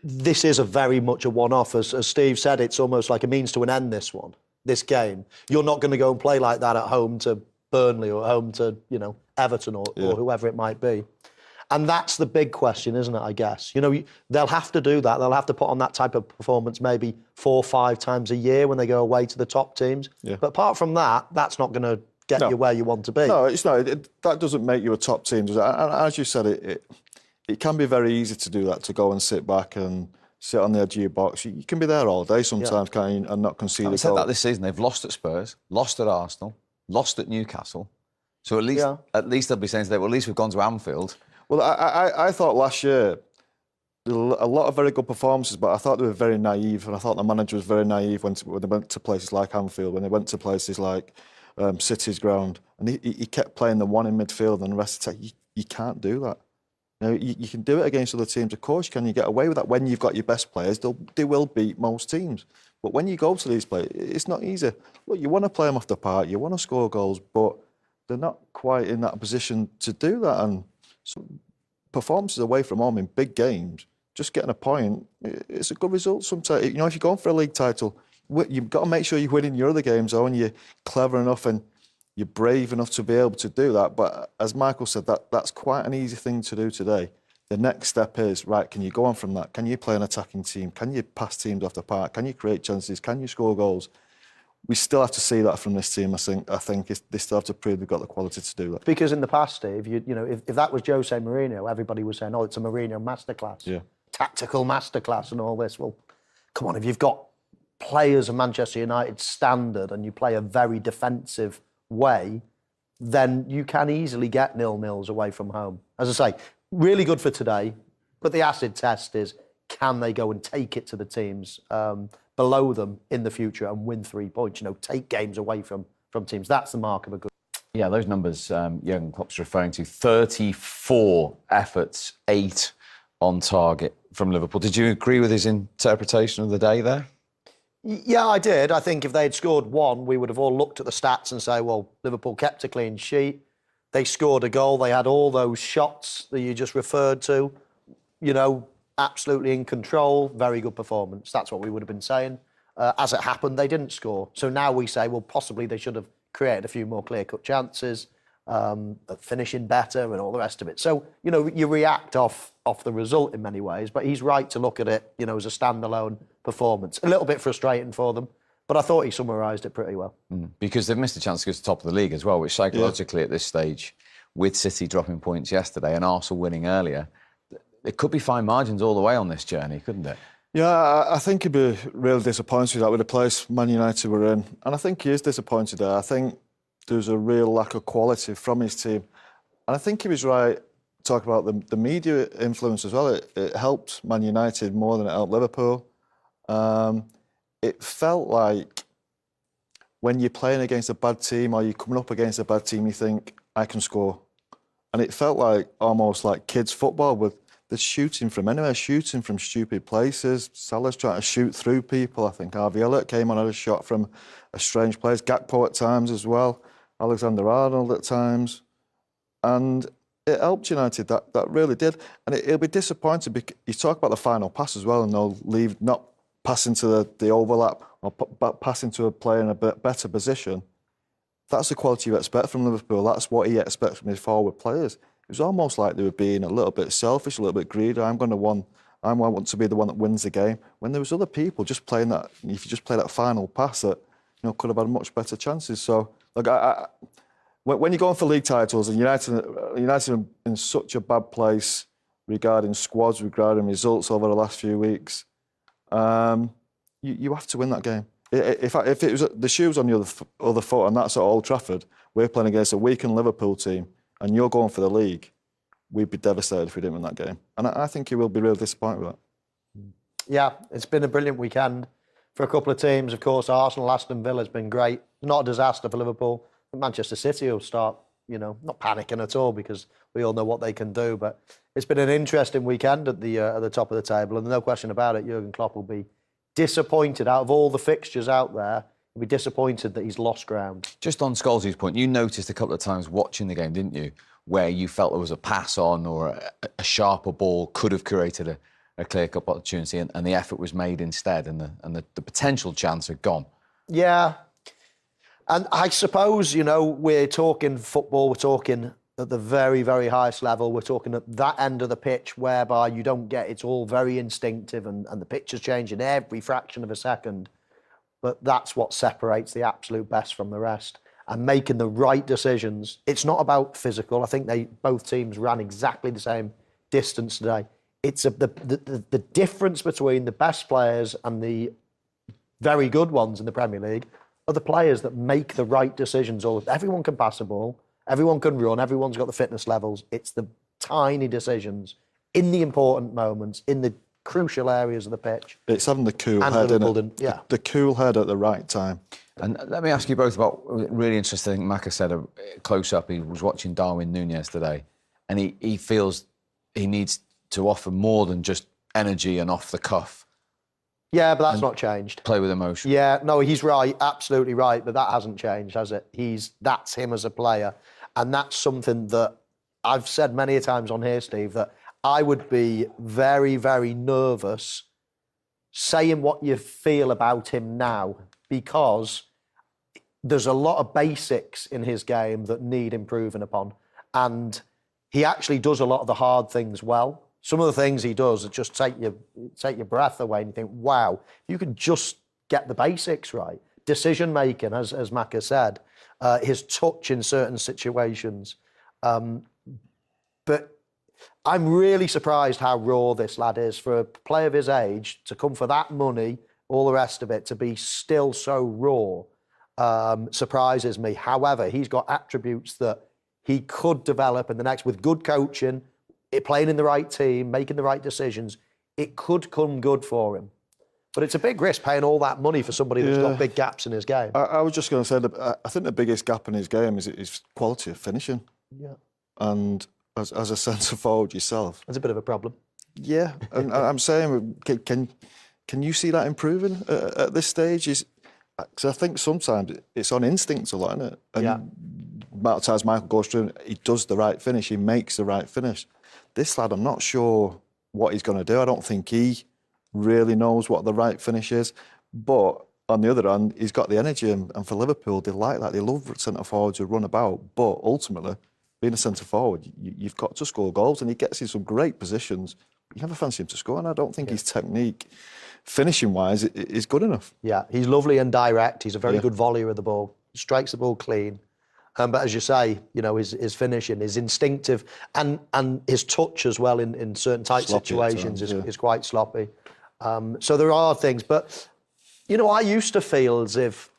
this is a very much a one-off. As Steve said, it's almost like a means to an end, this game. You're not going to go and play like that at home to Burnley or home to, Everton or whoever it might be. And that's the big question, isn't it, I guess? They'll have to do that. They'll have to put on that type of performance maybe 4 or 5 times a year when they go away to the top teams. Yeah. But apart from that, that's not going to get you where you want to be. No, it's not. That doesn't make you a top team, does it? And as you said, it can be very easy to do that, to go and sit back and sit on the edge of your box. You can be there all day sometimes, can't you, and not concede a goal. I've said that this season. They've lost at Spurs, lost at Arsenal, lost at Newcastle. So at least they'll be saying today, well, at least we've gone to Anfield. Well, I thought last year, a lot of very good performances, but I thought they were very naive, and I thought the manager was very naive when they went to places like Anfield, when they went to places like City's ground, and he kept playing the one in midfield and the rest of the time. You can't do that. You can do it against other teams, of course you can. You get away with that when you've got your best players. They will beat most teams. But when you go to these places, it's not easy. Look, you want to play them off the park, you want to score goals, but they're not quite in that position to do that. And so performances away from home in big games, just getting a point, it's a good result sometimes. If you're going for a league title, you've got to make sure you're winning your other games, and you're clever enough and you're brave enough to be able to do that. But as Michael said, that's quite an easy thing to do today. The next step is, right, can you go on from that? Can you play an attacking team? Can you pass teams off the park? Can you create chances? Can you score goals? We still have to see that from this team. I think they still have to prove they've got the quality to do that. Because in the past, Steve, if that was Jose Mourinho, everybody was saying, "Oh, it's a Mourinho masterclass, tactical masterclass," and all this. Well, come on, if you've got players of Manchester United standard and you play a very defensive way, then you can easily get 0-0s away from home. As I say, really good for today, but the acid test is, can they go and take it to the teams below them in the future and win 3 points? Take games away from teams. That's the mark of a good. Yeah, those numbers Jurgen Klopp's referring to: 34 efforts, 8 on target from Liverpool. Did you agree with his interpretation of the day there? Yeah, I did. I think if they'd scored 1, we would have all looked at the stats and say, well, Liverpool kept a clean sheet. They scored a goal. They had all those shots that you just referred to. Absolutely in control. Very good performance. That's what we would have been saying. As it happened, they didn't score. So now we say, well, possibly they should have created a few more clear-cut chances, finishing better and all the rest of it. So, you react off the result in many ways, but he's right to look at it, as a standalone performance. A little bit frustrating for them, but I thought he summarised it pretty well. Because they've missed a chance to go to the top of the league as well, which psychologically at this stage, with City dropping points yesterday and Arsenal winning earlier, it could be fine margins all the way on this journey, couldn't it? Yeah, I think he'd be really disappointed with the place Man United were in. And I think he is disappointed there. I think there's a real lack of quality from his team. And I think he was right talking about the media influence as well. It helped Man United more than it helped Liverpool. It felt like when you're playing against a bad team or you're coming up against a bad team, you think, I can score. And it felt like almost like kids' football with the shooting from anywhere, shooting from stupid places. Salah's trying to shoot through people. I think Harvey Elliott came on, had a shot from a strange place. Gakpo at times as well. Alexander-Arnold at times. And it helped United, that really did. And he'll be disappointed because you talk about the final pass as well, and they'll leave, not passing to the overlap or passing to a player in a better position. That's the quality you expect from Liverpool. That's what he expects from his forward players. It was almost like they were being a little bit selfish, a little bit greedy. I want to be the one that wins the game. When there was other people just playing that, if you just play that final pass, that could have had much better chances. So, look, when you're going for league titles and United are in such a bad place regarding squads, regarding results over the last few weeks, you have to win that game. If it was the shoes on the other foot and that's at Old Trafford, we're playing against a weakened Liverpool team, and you're going for the league, we'd be devastated if we didn't win that game. And I think he will be really disappointed with that. Yeah, it's been a brilliant weekend for a couple of teams. Of course, Arsenal, Aston Villa has been great. Not a disaster for Liverpool. Manchester City will start, not panicking at all because we all know what they can do. But it's been an interesting weekend at the top of the table. And no question about it, Jurgen Klopp will be disappointed. Out of all the fixtures out there, he'll be disappointed that he's lost ground. Just on Scholes's point, you noticed a couple of times watching the game, didn't you, where you felt there was a pass on or a sharper ball could have created a clear-cut opportunity and the effort was made instead and the potential chance had gone. Yeah. And I suppose, we're talking football, we're talking at the very, very highest level, we're talking at that end of the pitch whereby you don't get, it's all very instinctive and the pitch is changing every fraction of a second. But that's what separates the absolute best from the rest. And making the right decisions. It's not about physical. I think both teams ran exactly the same distance today. It's the difference between the best players and the very good ones in the Premier League are the players that make the right decisions. Everyone can pass a ball, everyone can run, everyone's got the fitness levels. It's the tiny decisions in the important moments, in the crucial areas of the pitch. It's having the cool head, isn't it? The cool head at the right time. And let me ask you both about really interesting. I think Maka said close up. He was watching Darwin Núñez today, and he feels he needs to offer more than just energy and off the cuff. Yeah, but that's not changed. Play with emotion. Yeah, no, he's right, absolutely right, but that hasn't changed, has it? That's him as a player, and that's something that I've said many a times on here, Steve, that I would be very, very nervous saying what you feel about him now because there's a lot of basics in his game that need improving upon. And he actually does a lot of the hard things well. Some of the things he does just take your breath away and you think, wow, if you could just get the basics right. Decision-making, as Maka said, his touch in certain situations. But I'm really surprised how raw this lad is for a player of his age to come for that money, all the rest of it, to be still so raw, surprises me. However, he's got attributes that he could develop in the next, with good coaching, playing in the right team, making the right decisions, it could come good for him. But it's a big risk paying all that money for somebody that's got big gaps in his game. I was just going to say that I think the biggest gap in his game is his quality of finishing. Yeah. And as a centre forward yourself, that's a bit of a problem. Yeah, and I'm saying, can you see that improving at this stage? Because I think sometimes it's on instinct a lot, isn't it? And the amount of times Michael goes through, he does the right finish, he makes the right finish. This lad, I'm not sure what he's going to do. I don't think he really knows what the right finish is. But on the other hand, he's got the energy, and for Liverpool, they like that. They love centre forwards who run about. But ultimately, being a centre forward, you've got to score goals, and he gets in some great positions. You never fancy him to score, and I don't think his technique, finishing-wise, is good enough. Yeah, he's lovely and direct. He's a very good volleyer of the ball. Strikes the ball clean. But as you say, you know, his finishing is instinctive, and his touch as well in certain tight situations is quite sloppy. So there are things, but you know, I used to feel as if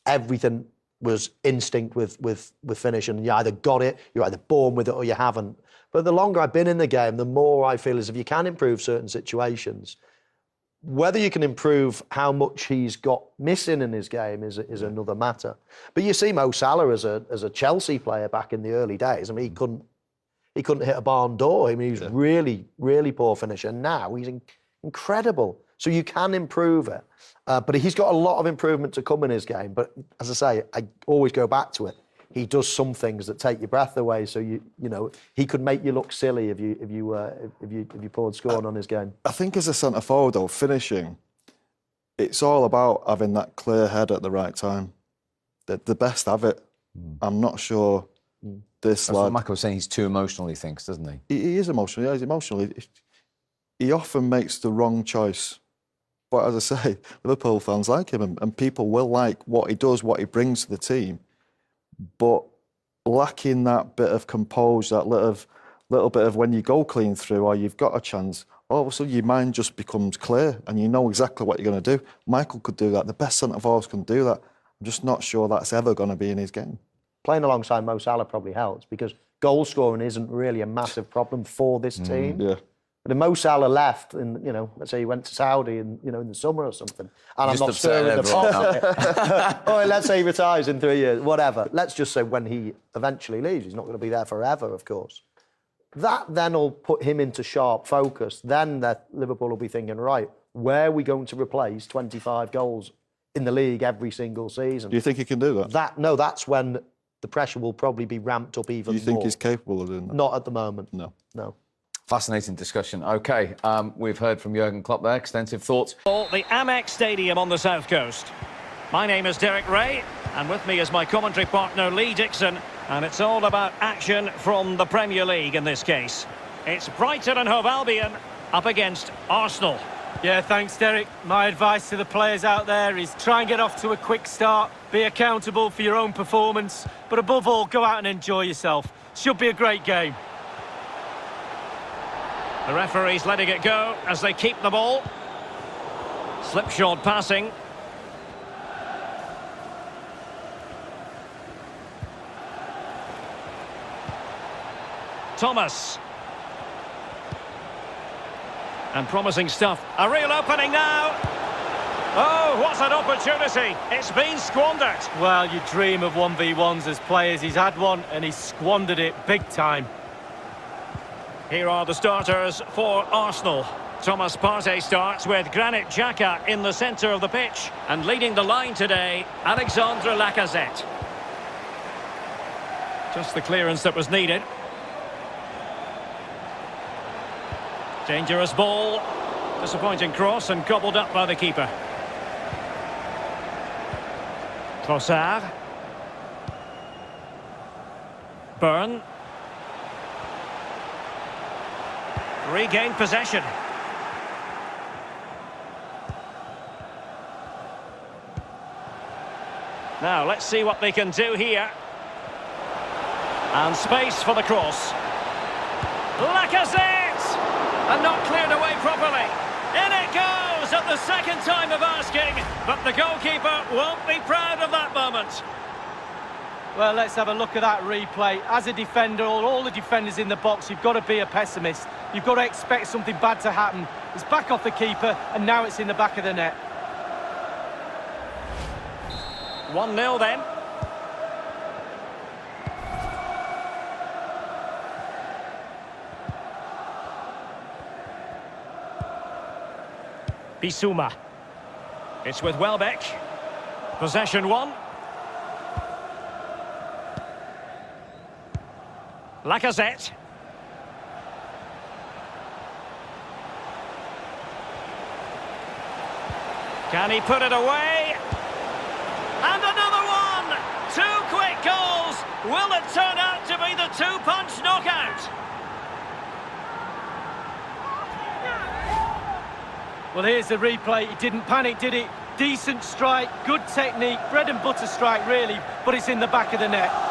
everything was instinct with finishing. You either got it, you're either born with it, or you haven't. But the longer I've been in the game, the more I feel as if you can improve certain situations. Whether you can improve how much he's got missing in his game is another matter. But you see Mo Salah as a Chelsea player back in the early days. I mean, he couldn't hit a barn door. I mean, he was really, really poor finisher. Now he's incredible. So you can improve it. But he's got a lot of improvement to come in his game. But as I say, I always go back to it. He does some things that take your breath away. So you know, he could make you look silly if you poured scorn on his game. I think as a centre forward, though, finishing, it's all about having that clear head at the right time. The best have it. I'm not sure this That's what Michael was saying. He's too emotional, he thinks, doesn't he? He is emotional. Yeah, he's emotional. He often makes the wrong choice. But as I say, Liverpool fans like him, and people will like what he does, what he brings to the team. But lacking that bit of composure, that little bit of when you go clean through or you've got a chance, all of a sudden your mind just becomes clear and you know exactly what you're going to do. Michael could do that. The best centre forwards can do that. I'm just not sure that's ever going to be in his game. Playing alongside Mo Salah probably helps because goal scoring isn't really a massive problem for this team. Yeah. But if Mo Salah left, and you know, let's say he went to Saudi, and you know, in the summer or something, and I'm not stirring the pot. Or let's say he retires in 3 years, whatever. Let's just say when he eventually leaves, he's not going to be there forever, of course. That then will put him into sharp focus. Then that Liverpool will be thinking, right, where are we going to replace 25 goals in the league every single season? Do you think he can do that? No, that's when the pressure will probably be ramped up even more. Do you think he's capable of doing that? Not at the moment. No. Fascinating discussion. OK, we've heard from Jurgen Klopp there. Extensive thoughts. The Amex Stadium on the South Coast. My name is Derek Ray, and with me is my commentary partner Lee Dixon, and it's all about action from the Premier League in this case. It's Brighton and Hove Albion up against Arsenal. Yeah, thanks, Derek. My advice to the players out there is try and get off to a quick start, be accountable for your own performance, but above all, go out and enjoy yourself. Should be a great game. The referee's letting it go as they keep the ball. Slipshod passing. Thomas. And promising stuff. A real opening now. Oh, what an opportunity. It's been squandered. Well, you dream of 1v1s as players. He's had one and he's squandered it big time. Here are the starters for Arsenal. Thomas Partey starts with Granit Xhaka in the centre of the pitch. And leading the line today, Alexandre Lacazette. Just the clearance that was needed. Dangerous ball. Disappointing cross and gobbled up by the keeper. Trossard. Byrne. Regained possession. Now, let's see what they can do here. And space for the cross. Lacazette! And not cleared away properly. In it goes at the second time of asking. But the goalkeeper won't be proud of that moment. Well, let's have a look at that replay. As a defender, all the defenders in the box, you've got to be a pessimist. You've got to expect something bad to happen. It's back off the keeper, and now it's in the back of the net. 1-0 then. Bissouma. It's with Welbeck. Possession 1. Lacazette. Can he put it away? And another one! 2 quick goals! Will it turn out to be the 2-punch knockout? Well, here's the replay. He didn't panic, did he? Decent strike, good technique, bread and butter strike, really, but it's in the back of the net.